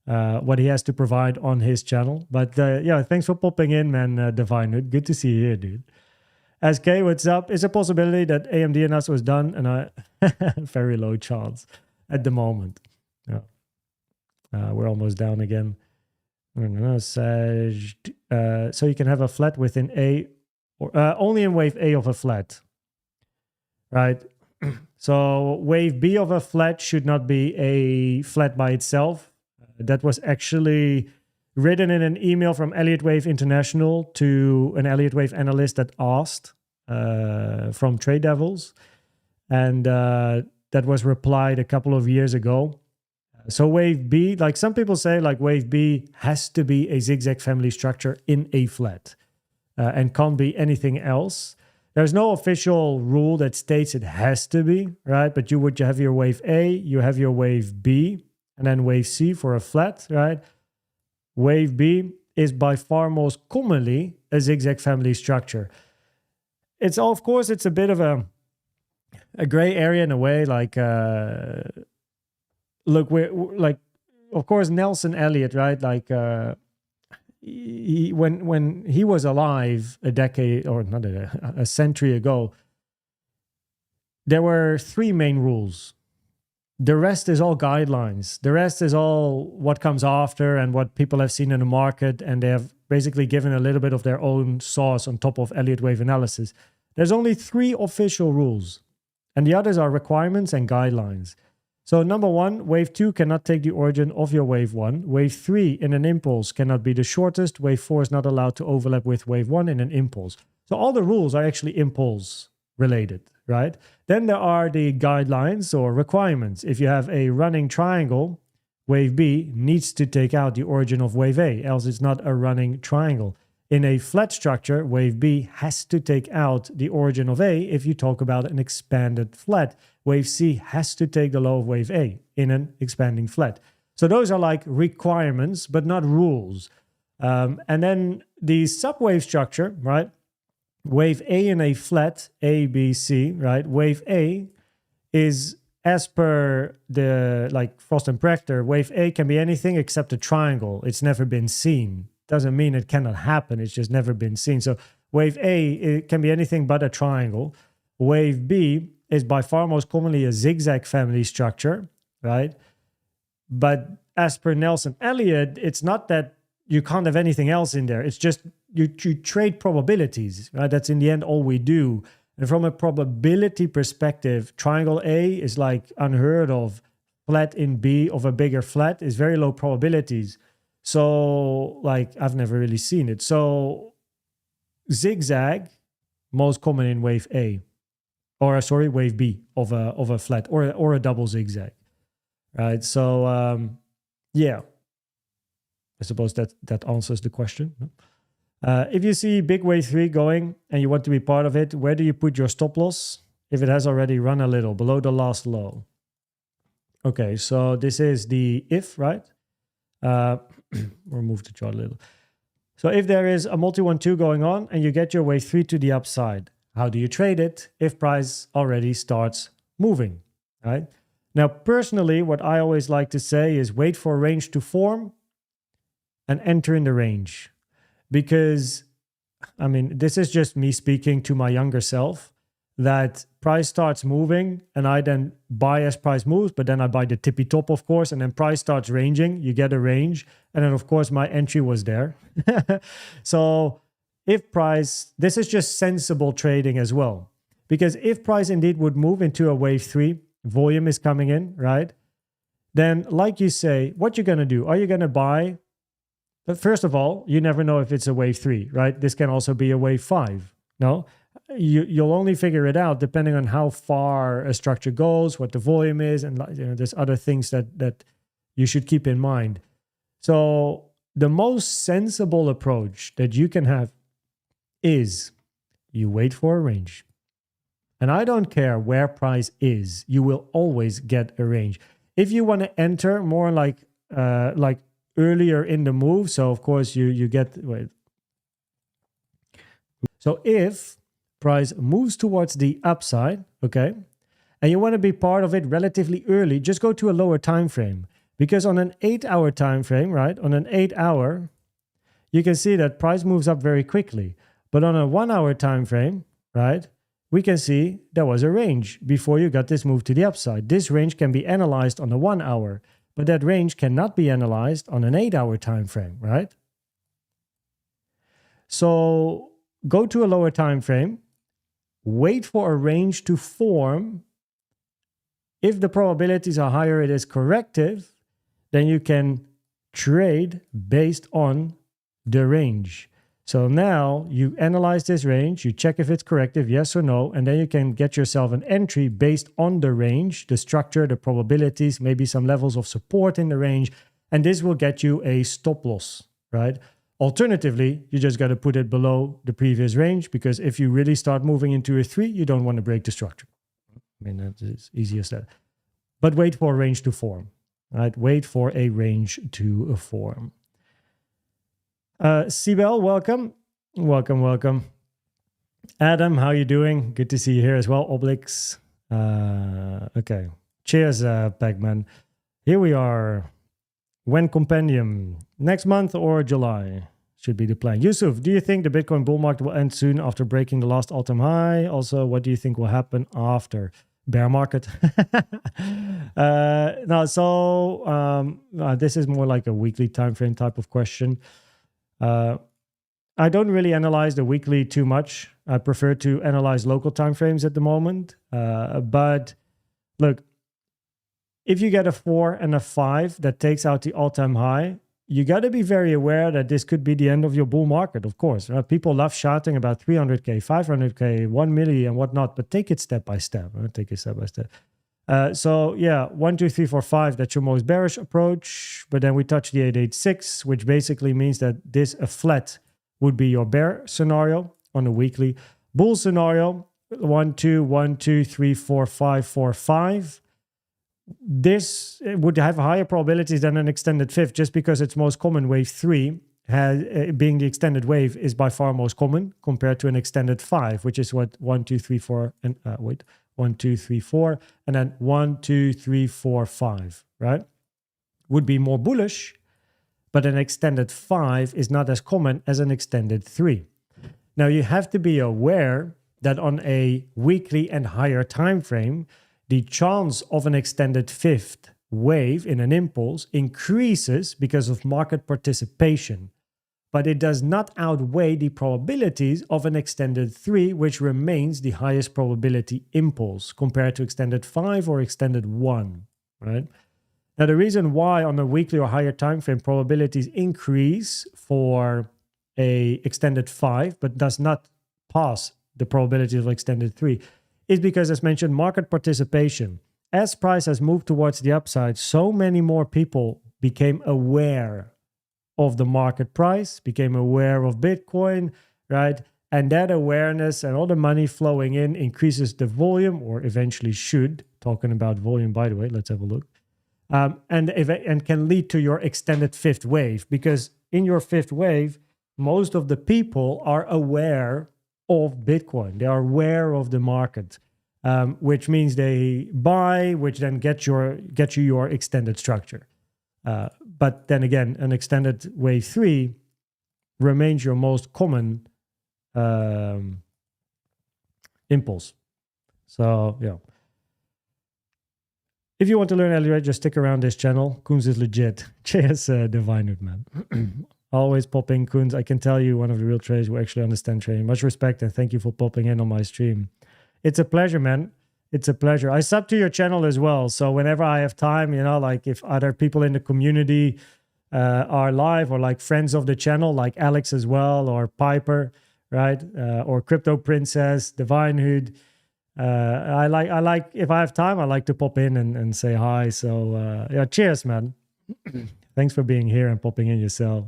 what he has to provide on his channel. But yeah, thanks for popping in, man, Divinehood. Good to see you here, dude. SK, what's up? Is a possibility that AMD analysis was done, and very low chance at the moment. Yeah. We're almost down again. So you can have a flat within A, or only in wave A of a flat, right? So wave B of a flat should not be a flat by itself. That was actually written in an email from Elliott Wave International to an Elliott Wave analyst that asked from Trade Devils. And that was replied a couple of years ago. So wave B, like some people say, like wave B has to be a zigzag family structure in a flat and can't be anything else. There's no official rule that states it has to be, right? But you would have your wave A, you have your wave B, and then wave C for a flat, right? Wave B is by far most commonly a zigzag family structure. It's of course, it's a bit of a gray area in a way. Like, look, we're like, of course, Nelson Elliott, right? Like, when he was alive a decade or not a century ago, there were 3 main rules. The rest is all guidelines. The rest is all what comes after and what people have seen in the market, and they have basically given a little bit of their own sauce on top of Elliott Wave analysis. There's only 3 official rules, and the others are requirements and guidelines. So number 1, wave 2 cannot take the origin of your wave 1. Wave 3 in an impulse cannot be the shortest. Wave 4 is not allowed to overlap with wave 1 in an impulse. So all the rules are actually impulse related, right? Then there are the guidelines or requirements. If you have a running triangle, wave B needs to take out the origin of wave A, else it's not a running triangle. In a flat structure, wave B has to take out the origin of A if you talk about an expanded flat. Wave C has to take the low of wave A in an expanding flat. So those are like requirements, but not rules. And then the subwave structure, right? Wave A in a flat, A, B, C, right? Wave A is, as per the like Frost and Prechter, wave A can be anything except a triangle. It's never been seen. Doesn't mean it cannot happen. It's just never been seen. So wave A, it can be anything but a triangle. Wave B is by far most commonly a zigzag family structure, right? But as per Nelson Elliott, it's not that you can't have anything else in there. It's just you trade probabilities, right? That's in the end all we do. And from a probability perspective, triangle A is like unheard of. Flat in B of a bigger flat is very low probabilities. So like I've never really seen it. So zigzag, most common in wave A, or sorry, wave B of a flat or a double zigzag, right? So yeah, I suppose that answers the question. If you see big wave 3 going and you want to be part of it, where do you put your stop loss if it has already run a little below the last low? Okay, so this is the if, right? We'll move the chart a little. So if there is a multi-1-2 going on and you get your wave 3 to the upside, how do you trade it if price already starts moving, right? Now, personally, what I always like to say is wait for a range to form and enter in the range. Because, I mean, this is just me speaking to my younger self, that price starts moving and I then buy as price moves, but then I buy the tippy top, of course, and then price starts ranging, you get a range, and then of course my entry was there. So if price, this is just sensible trading as well, because if price indeed would move into a wave 3, volume is coming in, right? Then like you say, what you're going to do, are you going to buy? But first of all, you never know if it's a wave 3, right? This can also be a wave 5, no? You'll only figure it out depending on how far a structure goes, what the volume is, and there's other things that you should keep in mind. So the most sensible approach that you can have is you wait for a range. And I don't care where price is, you will always get a range. If you want to enter more like earlier in the move, so of course you get, wait. So if price moves towards the upside, okay, and you want to be part of it relatively early, just go to a lower time frame. Because on an 8-hour time frame, right, on an 8-hour, you can see that price moves up very quickly. But on a 1-hour time frame, right, we can see there was a range before you got this move to the upside. This range can be analyzed on a 1 hour, but that range cannot be analyzed on an 8-hour time frame, right? So go to a lower time frame, wait for a range to form. If the probabilities are higher, it is corrective, then you can trade based on the range. So now you analyze this range, you check if it's corrective, yes or no, and then you can get yourself an entry based on the range, the structure, the probabilities, maybe some levels of support in the range, and this will get you a stop loss, right? Alternatively, you just got to put it below the previous range, because if you really start moving into a 3, you don't want to break the structure. I mean, that's as easy as that. But wait for a range to form, right? Wait for a range to form. Sibel, welcome. Welcome. Adam, how you doing? Good to see you here as well. Oblix. Okay. Cheers, Pegman. Here we are. When compendium? Next month or July? Should be the plan. Yusuf, do you think the Bitcoin bull market will end soon after breaking the last all-time high? Also, what do you think will happen after? Bear market. This is more like a weekly time frame type of question. I don't really analyze the weekly too much. I prefer to analyze local time frames at the moment. But look, if you get a 4 and a 5 that takes out the all-time high, you got to be very aware that this could be the end of your bull market, of course. People love shouting about 300K, 500K, 1 milli and whatnot, but take it step by step. Take it step by step. So yeah, 1, 2, 3, 4, 5, that's your most bearish approach. But then we touch the 886, which basically means that a flat would be your bear scenario on a weekly. Bull scenario, 1, 2, 1, 2, 3, 4, 5, 4, 5. This would have higher probabilities than an extended fifth, just because it's most common. Wave 3 being the extended wave is by far most common compared to an extended 5, which is what 1, 2, 3, 4 and 1, 2, 3, 4, and then 1, 2, 3, 4, 5, right? Would be more bullish, but an extended 5 is not as common as an extended 3. Now you have to be aware that on a weekly and higher time frame, the chance of an extended fifth wave in an impulse increases because of market participation, but it does not outweigh the probabilities of an extended 3, which remains the highest probability impulse compared to extended 5 or extended 1, right? Now, the reason why on a weekly or higher time frame probabilities increase for a extended 5 but does not pass the probability of extended 3 is because, as mentioned, market participation. As price has moved towards the upside, so many more people became aware of the market price, became aware of Bitcoin, right? And that awareness and all the money flowing in increases the volume, or eventually should. Talking about volume, by the way, let's have a look. And can lead to your extended fifth wave, because in your fifth wave, most of the people are aware of Bitcoin. They are aware of the market, which means they buy, which then get you your extended structure. But then again, an extended wave 3 remains your most common impulse. So yeah. If you want to learn Elliott, just stick around this channel. Koens is legit. Cheers, Divine man. Always pop in, Koens. I can tell you one of the real traders who actually understand trading. Much respect and thank you for popping in on my stream. It's a pleasure, man. It's a pleasure. I sub to your channel as well. So whenever I have time, you know, like if other people in the community are live, or like friends of the channel, like Alex as well, or Piper, right? Or Crypto Princess, Divine Hood. I like if I have time, I like to pop in and say hi. So yeah, cheers, man. Thanks for being here and popping in yourself,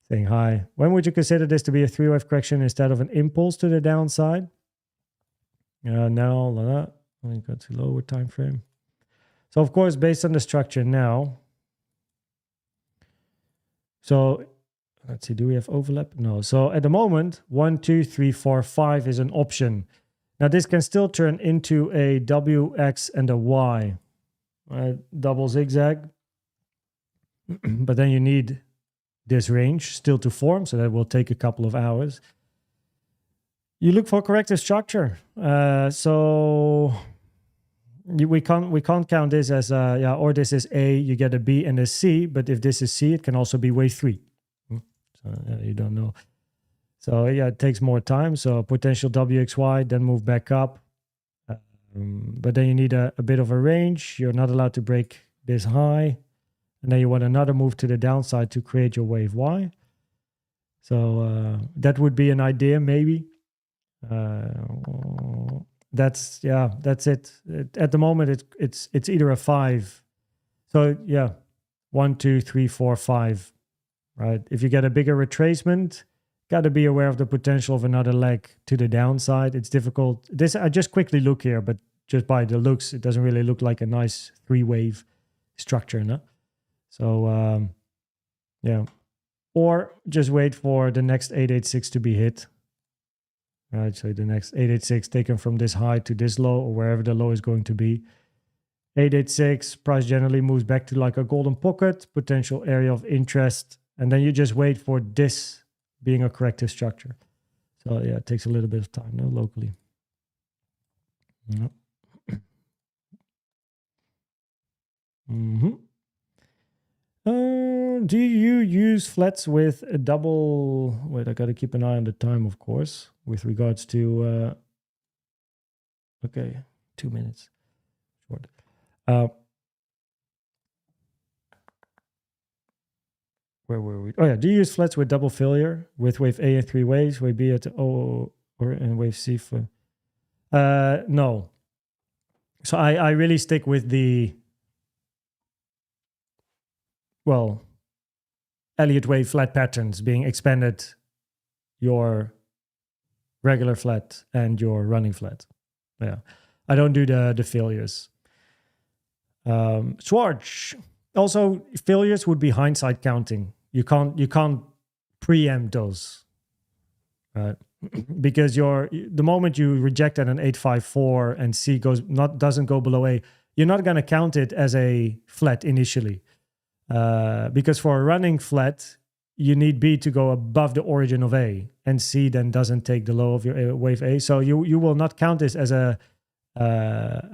saying hi. When would you consider this to be a 3-wave correction instead of an impulse to the downside? Now, let me go to lower time frame. So of course, based on the structure now. So let's see, do we have overlap? No. So at the moment, 1, 2, 3, 4, 5 is an option. Now this can still turn into a W, X, and a Y, right? Double zigzag. But then you need this range still to form, so that will take a couple of hours. You look for corrective structure. We can't count this as or this is A, you get a B and a C, but if this is C, it can also be wave 3. So you don't know. So yeah, it takes more time. So potential WXY, then move back up. But then you need a bit of a range. You're not allowed to break this high. And then you want another move to the downside to create your wave Y. So that would be an idea, maybe. That's it. At the moment, it's either a 5. So yeah, 1, 2, 3, 4, 5. Right. If you get a bigger retracement, got to be aware of the potential of another leg to the downside. It's difficult. This I just quickly look here, but just by the looks, it doesn't really look like a nice 3-wave structure, no? So yeah, or just wait for the next 886 to be hit. Right, so the next 886 taken from this high to this low, or wherever the low is going to be. 886 price generally moves back to like a golden pocket, potential area of interest, and then you just wait for this being a corrective structure. So yeah, it takes a little bit of time, no, locally. Yep. Do you use flats with a double? Wait, I got to keep an eye on the time, of course, with regards to. Okay, 2 minutes. Short. where were we? Oh yeah, do you use flats with double failure with wave A and 3 waves, wave B at O or and wave C for? No. So I really stick with the, well, Elliott Wave flat patterns being expanded, your regular flat and your running flat. Yeah, I don't do the failures. Schwartz. Also, failures would be hindsight counting. You can't preempt those, right? Because the moment you reject at an 854 and C doesn't go below A, you're not going to count it as a flat initially. Because for a running flat, you need B to go above the origin of A, and C then doesn't take the low of your wave A. So you will not count this as a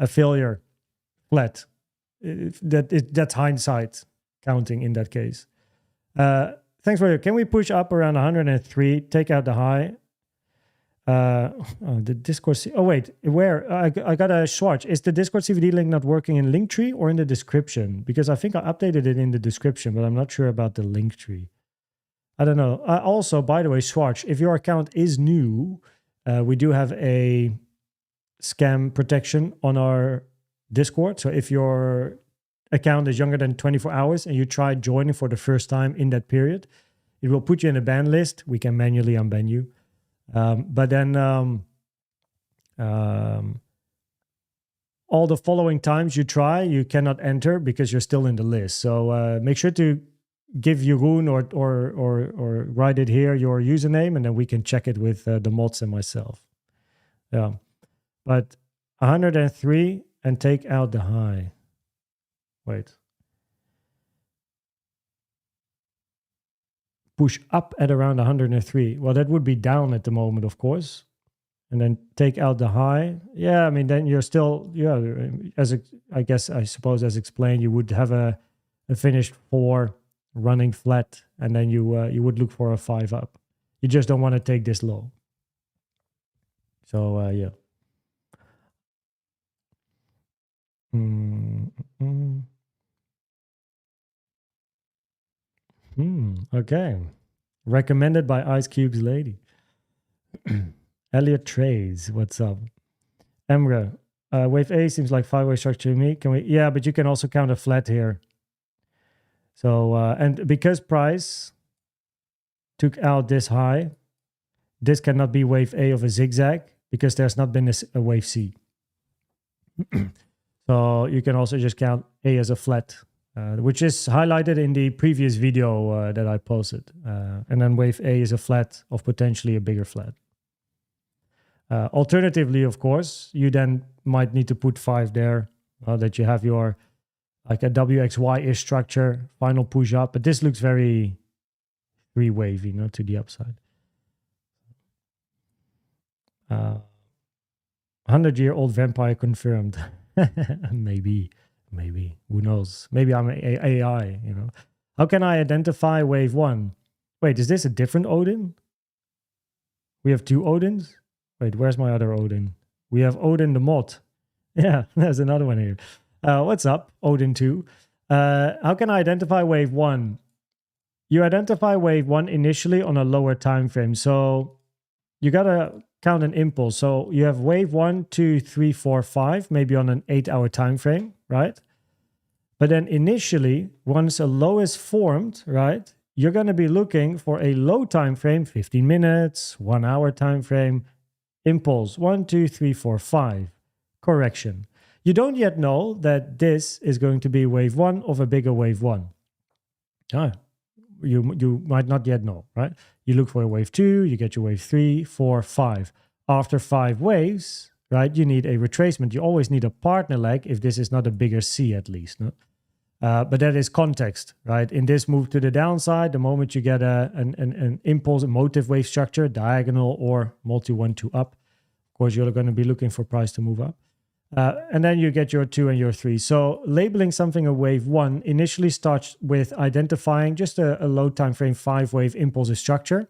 failure flat. That's hindsight counting in that case. Thanks for it. Can we push up around 103, take out the high? The Discord. Oh wait, where? I got a Schwartz. Is the Discord CVD link not working in Linktree or in the description? Because I think I updated it in the description, but I'm not sure about the Linktree. I don't know. Also, by the way, Schwartz, if your account is new, we do have a scam protection on our Discord. So if your account is younger than 24 hours and you try joining for the first time in that period, it will put you in a ban list. We can manually unban you. But then all the following times you try, you cannot enter because you're still in the list. So make sure to give Jeroen or write it here, your username, and then we can check it with the mods and myself. Yeah. But 103 and take out the high. Wait. Push up at around 103. Well, that would be down at the moment, of course. And then take out the high. Yeah, I mean, then you're still, yeah, I suppose as explained, you would have a finished 4 running flat, and then you would look for a 5 up. You just don't want to take this low. So, yeah. Okay. Recommended by Ice Cube's lady. Elliott Trades, what's up? Emre, wave A seems like 5-way structure to me. Can we? Yeah, but you can also count a flat here. So, and because price took out this high, this cannot be wave A of a zigzag because there's not been a wave C. So you can also just count A as a flat, which is highlighted in the previous video that I posted. And then wave A is a flat of potentially a bigger flat. Alternatively, of course, you then might need to put 5 there, that you have your, like a WXY-ish structure, final push up. But this looks very 3-wave, you know, to the upside. 100-year-old vampire confirmed. Maybe, who knows? Maybe I'm an AI, you know. How can I identify wave 1? Wait, is this a different Odin? We have 2 Odins? Wait, where's my other Odin? We have Odin the mod. Yeah, there's another one here. What's up, Odin 2? How can I identify wave 1? You identify wave 1 initially on a lower time frame. So you got to count an impulse. So you have wave 1, 2, 3, 4, 5, maybe on an 8-hour time frame, right? But then initially, once a low is formed, right, you're going to be looking for a low time frame, 15 minutes, 1 hour time frame, impulse, 1, 2, 3, 4, 5, correction. You don't yet know that this is going to be wave 1 of a bigger wave 1. You might not yet know, right? You look for a wave 2, you get your wave 3, 4, 5. After 5 waves, right, you need a retracement. You always need a partner leg if this is not a bigger C at least. No? But that is context, right? In this move to the downside, the moment you get an impulse, a motive wave structure, diagonal or multi-1-2 up, of course, you're going to be looking for price to move up. And then you get your 2 and your 3. So labeling something a wave 1 initially starts with identifying just a low time frame 5-wave impulsive structure,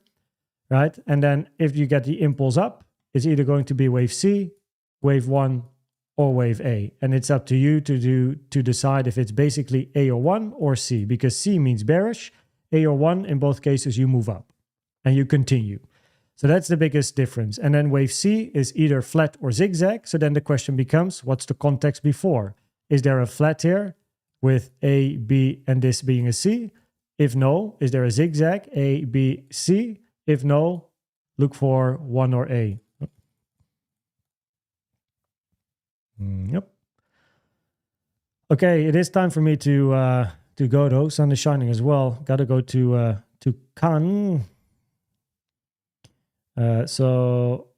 right? And then if you get the impulse up, it's either going to be wave C, wave 1, or wave A. And it's up to you to decide if it's basically A or 1 or C, because C means bearish A or 1, in both cases you move up and you continue. So that's the biggest difference. And then wave C is either flat or zigzag. So then the question becomes, what's the context before? Is there a flat here with A, B, and this being a C? If no, is there a zigzag? A, B, C? If no, look for 1 or A. Yep. Okay, it is time for me to go though. Sun is shining as well. Got to go to Cannes. So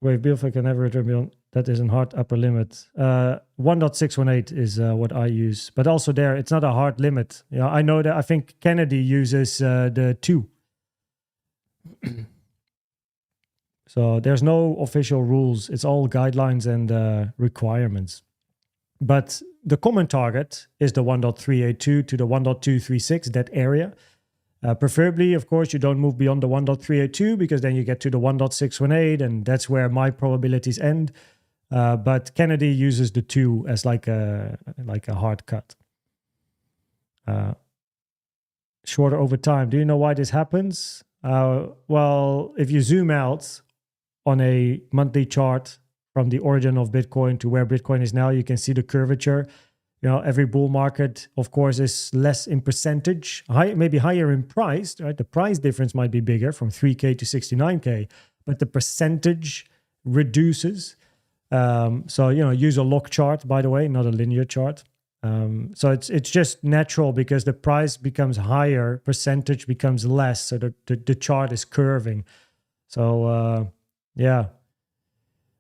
wave B if I can never return beyond. That is a hard upper limit. 1.618 is what I use, but also there it's not a hard limit. You know, I know that I think Kennedy uses the 2. So there's no official rules. It's all guidelines and requirements. But the common target is the 1.382 to the 1.236, that area. Preferably, of course, you don't move beyond the 1.382 because then you get to the 1.618 and that's where my probabilities end. But Kennedy uses the 2 as like a hard cut. Shorter over time. Do you know why this happens? Well, if you zoom out on a monthly chart from the origin of Bitcoin to where Bitcoin is now, you can see the curvature. You know, every bull market, of course, is less in percentage, maybe higher in price, right? The price difference might be bigger from 3K to 69K, but the percentage reduces. So, you know, use a log chart, by the way, not a linear chart. So it's just natural because the price becomes higher, percentage becomes less. So the chart is curving. So, yeah.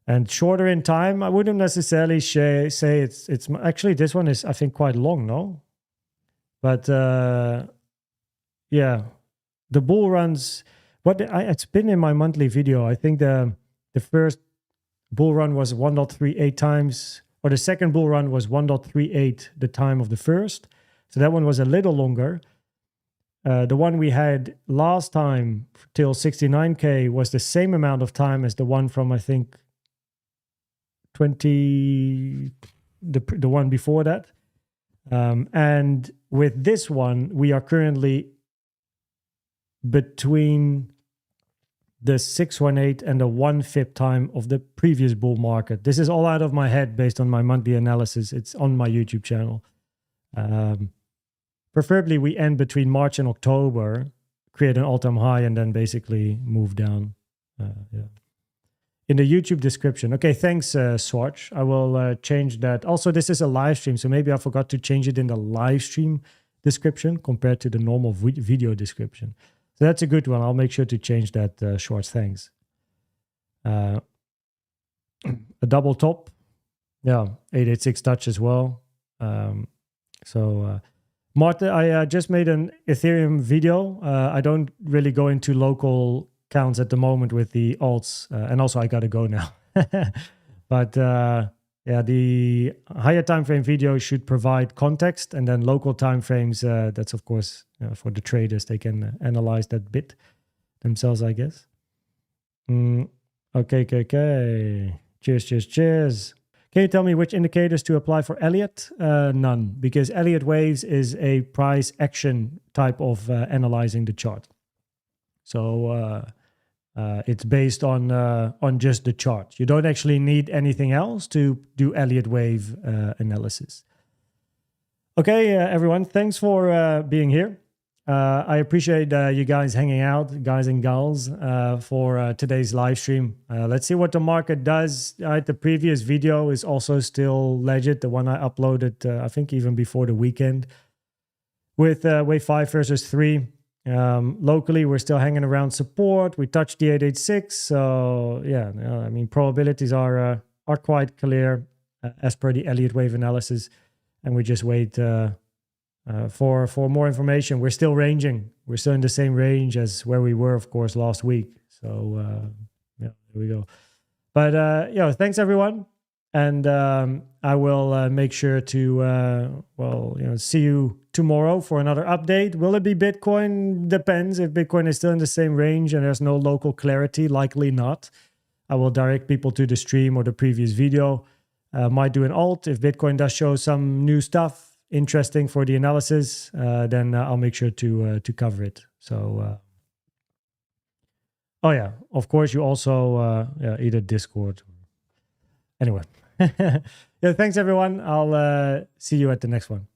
And shorter in time, I wouldn't necessarily say it's actually, this one is, I think, quite long, no? But yeah, the bull runs, it's been in my monthly video. I think the first bull run was 1.38 times, or the second bull run was 1.38 the time of the first. So that one was a little longer. The one we had last time till 69K was the same amount of time as the one from, I think, 20, the one before that. And with this one, we are currently between the 618 and the 1 fib time of the previous bull market. This is all out of my head based on my monthly analysis. It's on my YouTube channel. Preferably we end between March and October, create an all-time high, and then basically move down. Yeah. In the YouTube description. Okay, thanks, Swatch. I will change that. Also, this is a live stream, so maybe I forgot to change it in the live stream description compared to the normal video description. So that's a good one. I'll make sure to change that, Schwartz. Thanks. A double top. Yeah, 886 touch as well. Martin, I just made an Ethereum video. I don't really go into local counts at the moment with the alts, and also I gotta go now. But yeah, the higher time frame video should provide context, and then local time frames, that's of course for the traders. They can analyze that bit themselves, I guess. Okay. Cheers. Can you tell me which indicators to apply for Elliott? None, because Elliott Waves is a price action type of analyzing the chart. So it's based on just the chart. You don't actually need anything else to do Elliott Wave analysis. Okay, everyone, thanks for being here. I appreciate you guys hanging out, guys and gals, for today's live stream. Let's see what the market does. The previous video is also still legit, the one I uploaded, I think even before the weekend, with wave 5 versus 3. Locally, we're still hanging around support. We touched the 886, so yeah, I mean, probabilities are quite clear as per the Elliott Wave analysis, and we just wait for more information. We're still ranging. We're still in the same range as where we were, of course, last week. So yeah, there we go. But yeah, thanks everyone, and I will make sure to see you tomorrow for another update. Will it be Bitcoin? Depends. If Bitcoin is still in the same range and there's no local clarity, likely not. I will direct people to the stream or the previous video. Might do an alt if Bitcoin does show some new stuff interesting for the analysis, then I'll make sure to cover it. So, oh yeah, of course you also either Discord. Anyway, yeah, thanks everyone. I'll see you at the next one.